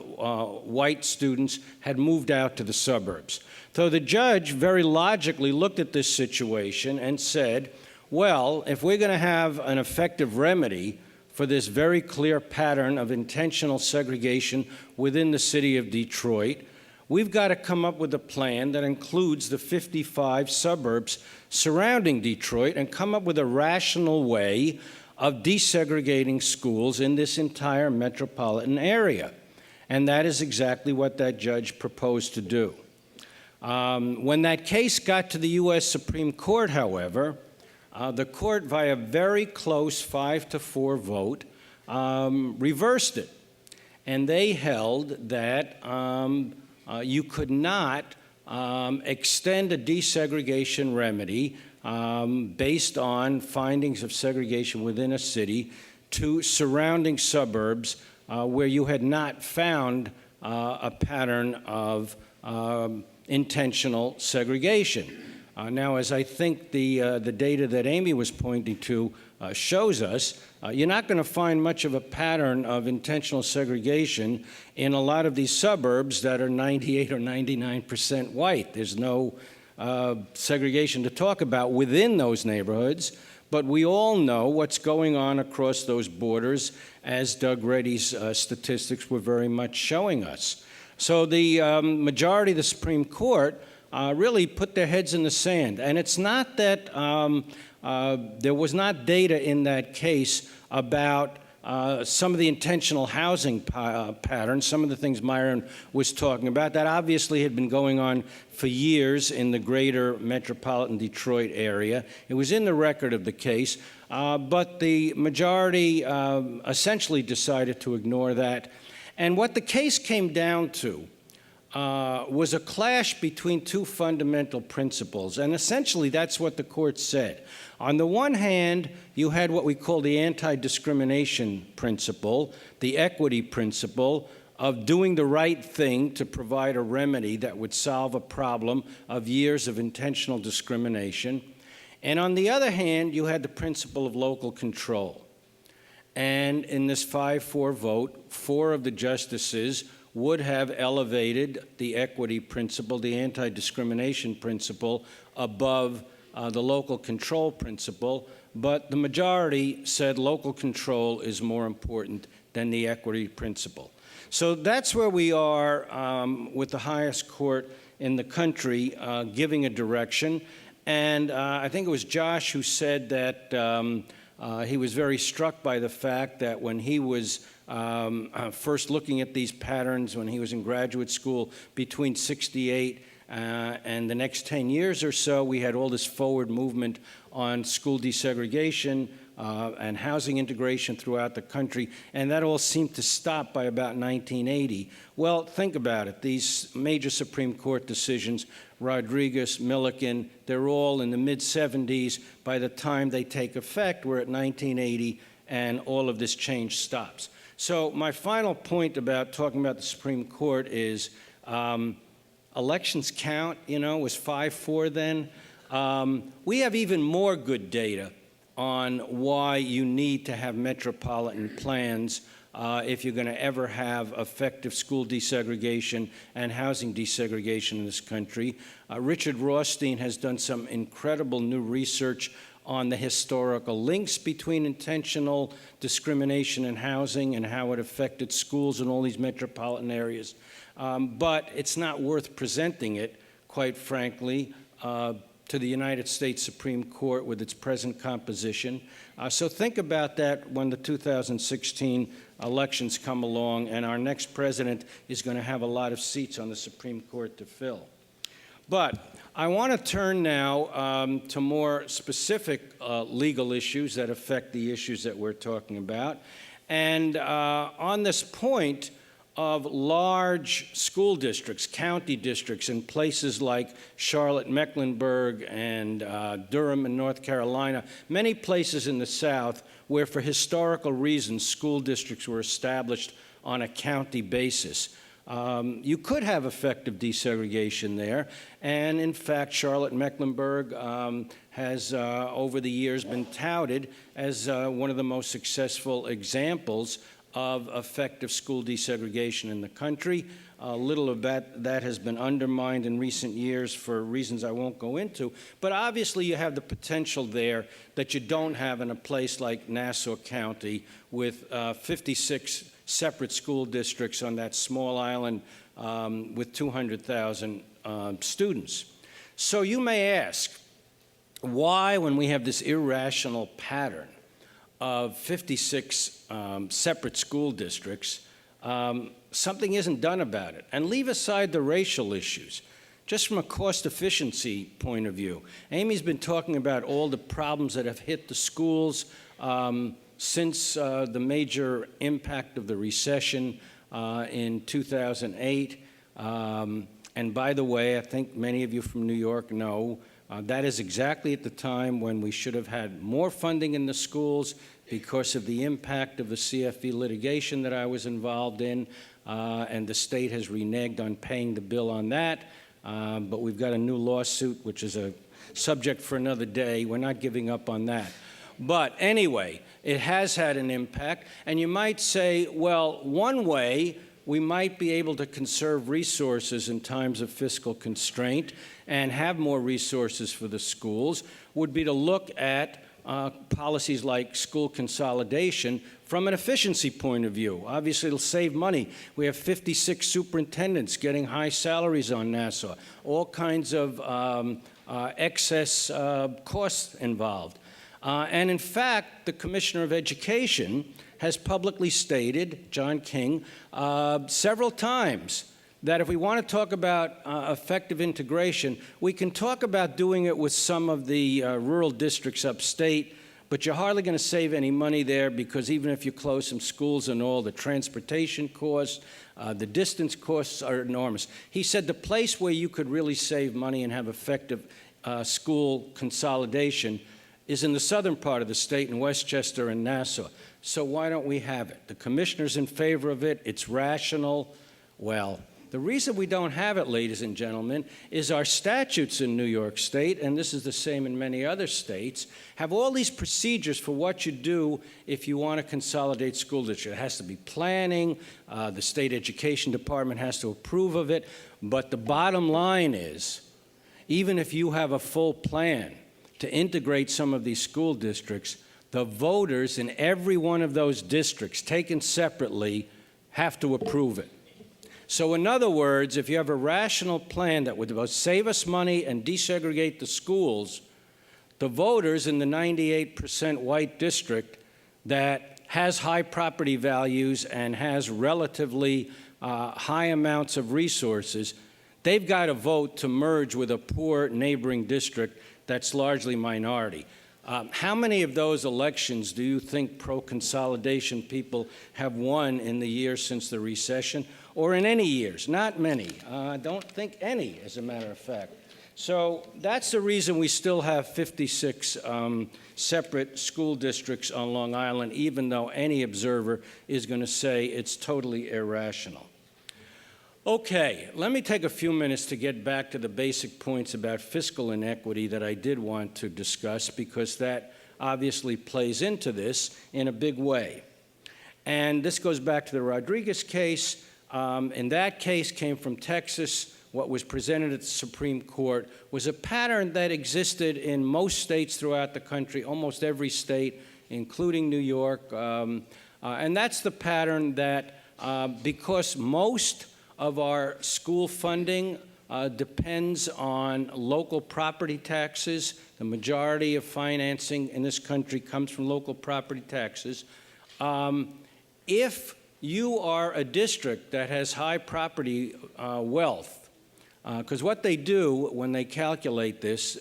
white students had moved out to the suburbs. So the judge very logically looked at this situation and said, well, if we're going to have an effective remedy for this very clear pattern of intentional segregation within the city of Detroit, we've got to come up with a plan that includes the 55 suburbs surrounding Detroit and come up with a rational way of desegregating schools in this entire metropolitan area. And that is exactly what that judge proposed to do. When that case got to the U.S. Supreme Court, however, the court, via very close 5-4 vote, reversed it. And they held that you could not extend a desegregation remedy based on findings of segregation within a city to surrounding suburbs where you had not found a pattern of intentional segregation. Now, as I think the data that Amy was pointing to shows us, you're not going to find much of a pattern of intentional segregation in a lot of these suburbs that are 98 or 99% white. There's no segregation to talk about within those neighborhoods, but we all know what's going on across those borders, as Doug Reddy's statistics were very much showing us. So the majority of the Supreme Court really put their heads in the sand. And it's not that there was not data in that case about some of the intentional housing patterns, some of the things Myron was talking about. That obviously had been going on for years in the greater metropolitan Detroit area. It was in the record of the case, but the majority essentially decided to ignore that. And what the case came down to was a clash between two fundamental principles, and essentially that's what the court said. On the one hand, you had what we call the anti-discrimination principle, the equity principle of doing the right thing to provide a remedy that would solve a problem of years of intentional discrimination. And on the other hand, you had the principle of local control. And in this 5-4 vote, 4 of the justices would have elevated the equity principle, the anti-discrimination principle, above the local control principle, but the majority said local control is more important than the equity principle. So that's where we are with the highest court in the country giving a direction. And I think it was Josh who said that he was very struck by the fact that when he was first looking at these patterns when he was in graduate school between '68 and the next 10 years or so, we had all this forward movement on school desegregation and housing integration throughout the country, and that all seemed to stop by about 1980. Well, think about it. These major Supreme Court decisions, Rodriguez, Milliken, they're all in the mid-'70s. By the time they take effect, we're at 1980, and all of this change stops. So my final point about talking about the Supreme Court is elections count, was 5-4 then. We have even more good data on why you need to have metropolitan plans if you're going to ever have effective school desegregation and housing desegregation in this country. Richard Rothstein has done some incredible new research on the historical links between intentional discrimination in housing and how it affected schools in all these metropolitan areas. But it's not worth presenting it, quite frankly, to the United States Supreme Court with its present composition. So think about that when the 2016 elections come along and our next president is going to have a lot of seats on the Supreme Court to fill. But I want to turn now to more specific legal issues that affect the issues that we're talking about. And on this point of large school districts, county districts in places like Charlotte, Mecklenburg, and Durham in North Carolina, many places in the South where for historical reasons school districts were established on a county basis. You could have effective desegregation there, and in fact, Charlotte Mecklenburg has over the years been touted as one of the most successful examples of effective school desegregation in the country. Little of that has been undermined in recent years for reasons I won't go into, but obviously you have the potential there that you don't have in a place like Nassau County with 56 separate school districts on that small island with 200,000 students. So you may ask, why, when we have this irrational pattern of 56 separate school districts, something isn't done about it? And leave aside the racial issues. Just from a cost efficiency point of view, Amy's been talking about all the problems that have hit the schools since the major impact of the recession in 2008. And by the way, I think many of you from New York know that is exactly at the time when we should have had more funding in the schools because of the impact of the CFE litigation that I was involved in, and the state has reneged on paying the bill on that. But we've got a new lawsuit, which is a subject for another day. We're not giving up on that. But anyway, it has had an impact. And you might say, well, one way we might be able to conserve resources in times of fiscal constraint and have more resources for the schools would be to look at policies like school consolidation from an efficiency point of view. Obviously, it'll save money. We have 56 superintendents getting high salaries on Nassau, all kinds of excess costs involved. And in fact, the Commissioner of Education has publicly stated, John King, several times that if we want to talk about effective integration, we can talk about doing it with some of the rural districts upstate, but you're hardly going to save any money there because even if you close some schools and all, the transportation costs, the distance costs are enormous. He said the place where you could really save money and have effective school consolidation is in the southern part of the state in Westchester and Nassau. So why don't we have it? The commissioner's in favor of it. It's rational. Well, the reason we don't have it, ladies and gentlemen, is our statutes in New York State, and this is the same in many other states, have all these procedures for what you do if you want to consolidate school districts. It has to be planning. The state education department has to approve of it. But the bottom line is, even if you have a full plan to integrate some of these school districts, the voters in every one of those districts, taken separately, have to approve it. So in other words, if you have a rational plan that would both save us money and desegregate the schools, the voters in the 98% white district that has high property values and has relatively high amounts of resources, they've got to vote to merge with a poor neighboring district that's largely minority. How many of those elections do you think pro-consolidation people have won in the years since the recession, or in any years? Not many. I don't think any, as a matter of fact. So that's the reason we still have 56 separate school districts on Long Island, even though any observer is going to say it's totally irrational. Okay, let me take a few minutes to get back to the basic points about fiscal inequity that I did want to discuss, because that obviously plays into this in a big way. And this goes back to the Rodriguez case. In that case, came from Texas. What was presented at the Supreme Court was a pattern that existed in most states throughout the country, almost every state, including New York. And that's the pattern that because most of our school funding depends on local property taxes. The majority of financing in this country comes from local property taxes. If you are a district that has high property wealth, Because what they do when they calculate this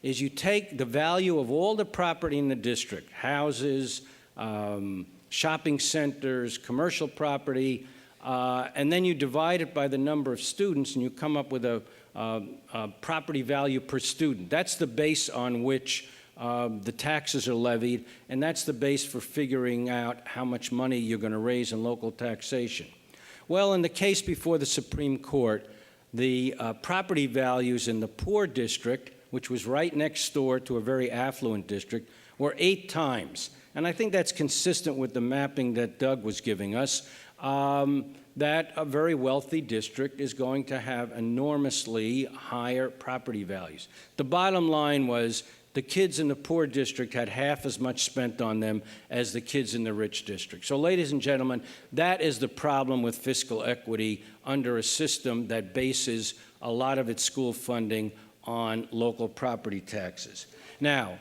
is you take the value of all the property in the district, houses, shopping centers, commercial property, and then you divide it by the number of students, and you come up with a property value per student. That's the base on which the taxes are levied, and that's the base for figuring out how much money you're going to raise in local taxation. Well, in the case before the Supreme Court, the property values in the poor district, which was right next door to a very affluent district, were 8 times. And I think that's consistent with the mapping that Doug was giving us, that a very wealthy district is going to have enormously higher property values. The bottom line was the kids in the poor district had half as much spent on them as the kids in the rich district. So, ladies and gentlemen, that is the problem with fiscal equity under a system that bases a lot of its school funding on local property taxes. Now,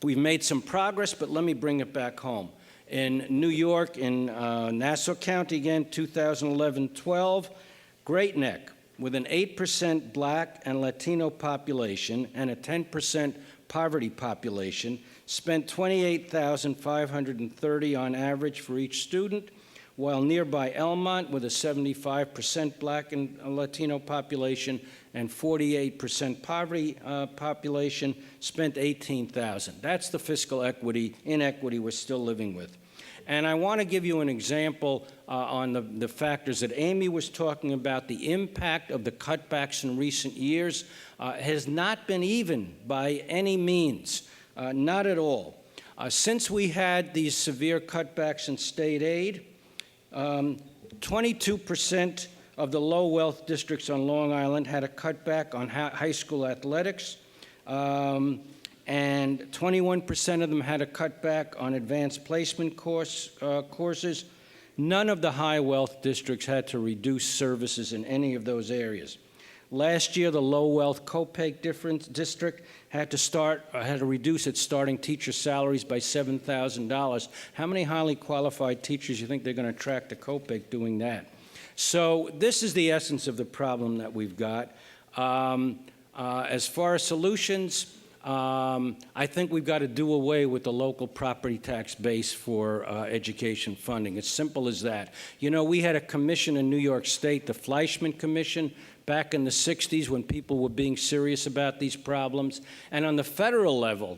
we've made some progress, but let me bring it back home. In New York, in Nassau County again, 2011-12, Great Neck, with an 8% Black and Latino population and a 10% poverty population, spent $28,530 on average for each student, while nearby Elmont, with a 75% Black and Latino population and 48% poverty population, spent $18,000. That's the fiscal inequity we're still living with. And I want to give you an example on the factors that Amy was talking about. The impact of the cutbacks in recent years has not been even by any means, not at all. Since we had these severe cutbacks in state aid, 22% of the low-wealth districts on Long Island had a cutback on high school athletics, and 21% of them had a cutback on advanced placement courses. None of the high-wealth districts had to reduce services in any of those areas. Last year, the low-wealth Copake district had to reduce its starting teacher salaries by $7,000. How many highly qualified teachers do you think they're going to attract to Copake doing that? So this is the essence of the problem that we've got. As far as solutions, I think we've got to do away with the local property tax base for education funding. It's simple as that. You know, we had a commission in New York State, the Fleischman Commission, back in the 60s when people were being serious about these problems. And on the federal level,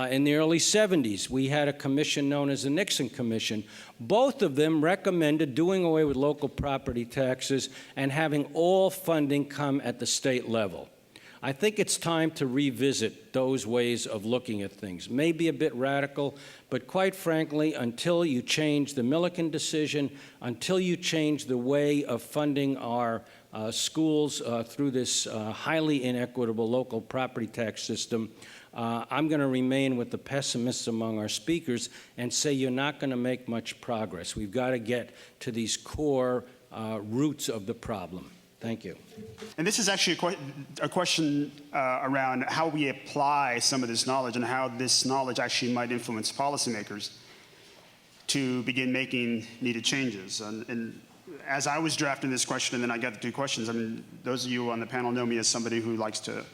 in the early 70s, we had a commission known as the Nixon Commission. Both of them recommended doing away with local property taxes and having all funding come at the state level. I think it's time to revisit those ways of looking at things. Maybe a bit radical, but quite frankly, until you change the Milliken decision, until you change the way of funding our schools through this highly inequitable local property tax system, I'm going to remain with the pessimists among our speakers and say you're not going to make much progress. We've got to get to these core roots of the problem. Thank you. And this is actually a question around how we apply some of this knowledge and how this knowledge actually might influence policymakers to begin making needed changes. And as I was drafting this question and then I got the 2 questions, I mean, those of you on the panel know me as somebody who likes to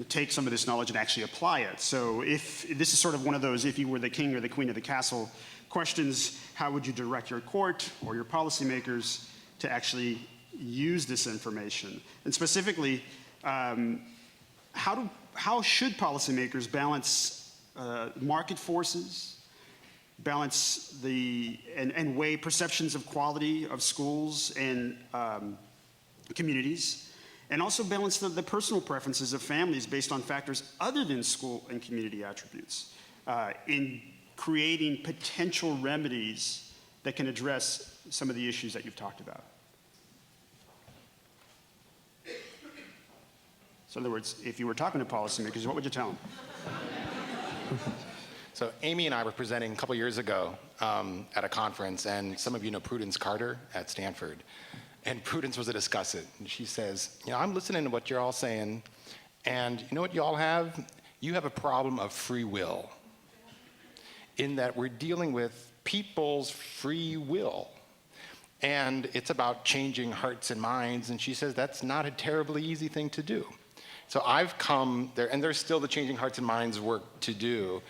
take some of this knowledge and actually apply it. So if this is sort of one of those, if you were the king or the queen of the castle questions, how would you direct your court or your policymakers to actually use this information? And specifically, how should policymakers balance market forces, balance and weigh perceptions of quality of schools and communities, and also balance the personal preferences of families based on factors other than school and community attributes in creating potential remedies that can address some of the issues that you've talked about? So in other words, if you were talking to policymakers, what would you tell them? So Amy and I were presenting a couple years ago at a conference, and some of you know Prudence Carter at Stanford. And Prudence was a discussant, and she says, you know, I'm listening to what you're all saying, and you know what you all have? You have a problem of free will, in that we're dealing with people's free will. And it's about changing hearts and minds. And she says that's not a terribly easy thing to do. So I've come there, and there's still the changing hearts and minds work to do.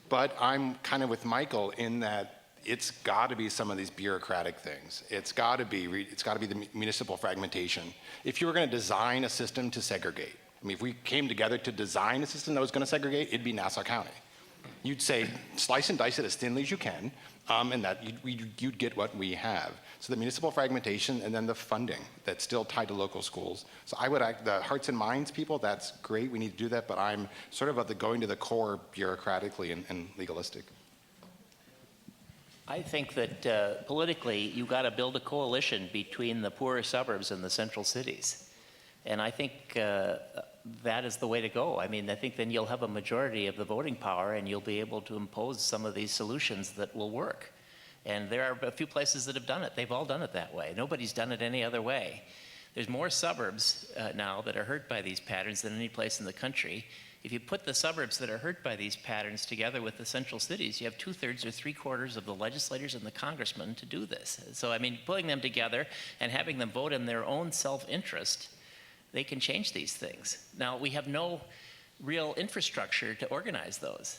But I'm kind of with Michael in that it's got to be some of these bureaucratic things. It's got to be the municipal fragmentation. If you were going to design a system to segregate, I mean, if we came together to design a system that was going to segregate, it'd be Nassau County. You'd say, slice and dice it as thinly as you can, and that you'd get what we have. So the municipal fragmentation and then the funding that's still tied to local schools. So I would the hearts and minds people, that's great, we need to do that, but I'm sort of at the going to the core bureaucratically and legalistic. I think that politically, you got to build a coalition between the poorer suburbs and the central cities. And I think that is the way to go. I mean, I think then you'll have a majority of the voting power and you'll be able to impose some of these solutions that will work. And there are a few places that have done it. They've all done it that way. Nobody's done it any other way. There's more suburbs now that are hurt by these patterns than any place in the country. If you put the suburbs that are hurt by these patterns together with the central cities, you have 2/3 or 3/4 of the legislators and the congressmen to do this. So, I mean, pulling them together and having them vote in their own self-interest, they can change these things. Now, we have no real infrastructure to organize those.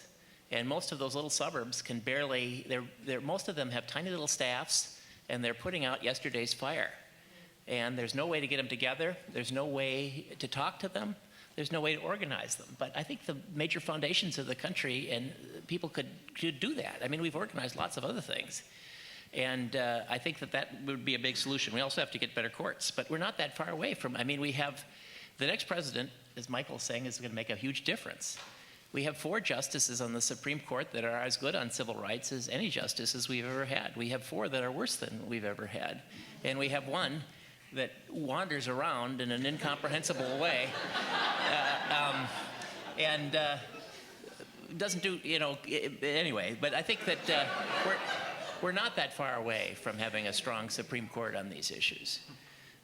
And most of those little suburbs can barely, most of them have tiny little staffs, and they're putting out yesterday's fire. And there's no way to get them together. There's no way to talk to them. There's no way to organize them. But I think the major foundations of the country and people could do that. I mean, we've organized lots of other things. And I think that would be a big solution. We also have to get better courts, but we're not that far away from, I mean, we have, the next president, as Michael's saying, is going to make a huge difference. We have 4 justices on the Supreme Court that are as good on civil rights as any justices we've ever had. We have 4 that are worse than we've ever had. And we have 1 that wanders around in an incomprehensible way and doesn't do, anyway. But I think that we're not that far away from having a strong Supreme Court on these issues.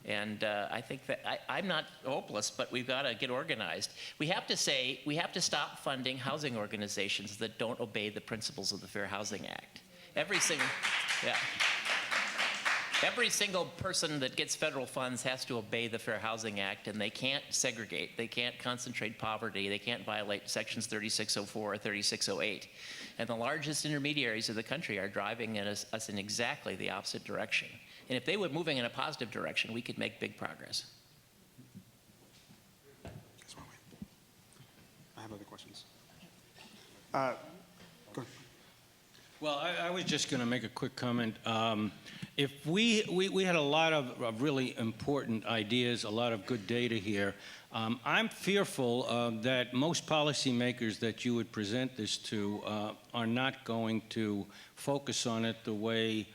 And I think that I'm not hopeless, but we've got to get organized. We have to stop funding housing organizations that don't obey the principles of the Fair Housing Act. Every single person that gets federal funds has to obey the Fair Housing Act, and they can't segregate. They can't concentrate poverty. They can't violate sections 3604 or 3608. And the largest intermediaries of the country are driving us in exactly the opposite direction. And if they were moving in a positive direction, we could make big progress. I have other questions. Go ahead. Well, I was just going to make a quick comment. If we had a lot of really important ideas, a lot of good data here. I'm fearful that most policymakers that you would present this to are not going to focus on it the way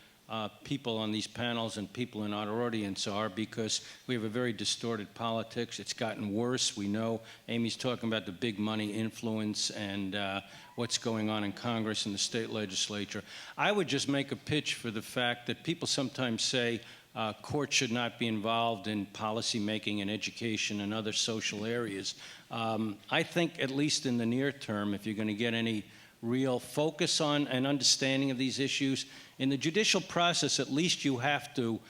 people on these panels and people in our audience are, because we have a very distorted politics. It's gotten worse. We know Amy's talking about the big money influence and what's going on in Congress and the state legislature. I would just make a pitch for the fact that people sometimes say courts should not be involved in policy making and education and other social areas. I think, at least in the near term, if you're going to get any real focus on and understanding of these issues, in the judicial process, at least you have to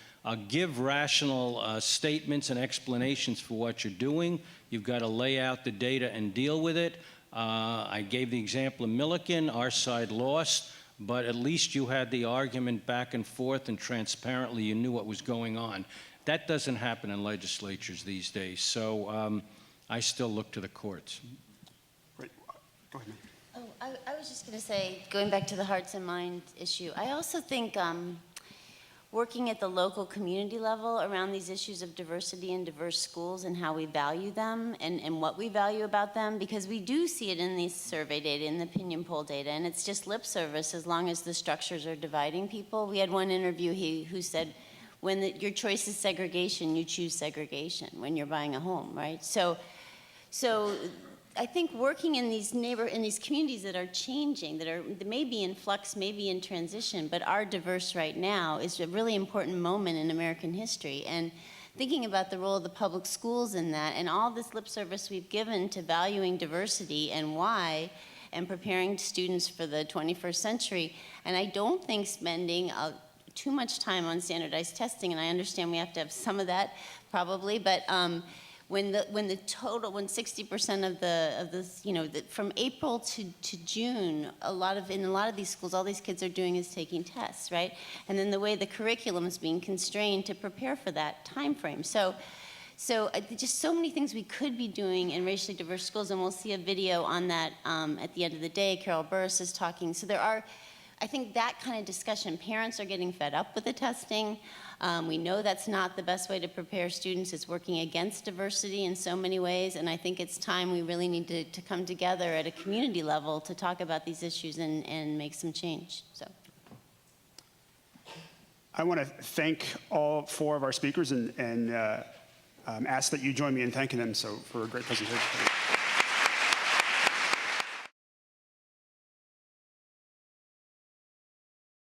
give rational statements and explanations for what you're doing. You've got to lay out the data and deal with it. I gave the example of Milliken. Our side lost, but at least you had the argument back and forth, and transparently you knew what was going on. That doesn't happen in legislatures these days, so I still look to the courts. Great. Go ahead, ma'am. I was just going to say, going back to the hearts and minds issue, I also think working at the local community level around these issues of diversity and diverse schools and how we value them and what we value about them, because we do see it in these survey data, in the opinion poll data, and it's just lip service as long as the structures are dividing people. We had one interviewee who said, when your choice is segregation, you choose segregation when you're buying a home, right? So I think working in these communities that are changing, that may be in flux, may be in transition, but are diverse right now, is a really important moment in American history. And thinking about the role of the public schools in that, and all this lip service we've given to valuing diversity and why, and preparing students for the 21st century. And I don't think spending too much time on standardized testing, and I understand we have to have some of that probably, but when 60% of from April to June, in a lot of these schools, all these kids are doing is taking tests, right? And then the way the curriculum is being constrained to prepare for that time frame. So just so many things we could be doing in racially diverse schools, and we'll see a video on that at the end of the day. Carol Burris is talking. So there are, I think, that kind of discussion. Parents are getting fed up with the testing. We know that's not the best way to prepare students. It's working against diversity in so many ways, and I think it's time we really need to come together at a community level to talk about these issues and make some change. So. I want to thank all 4 of our speakers and ask that you join me in thanking them for a great presentation.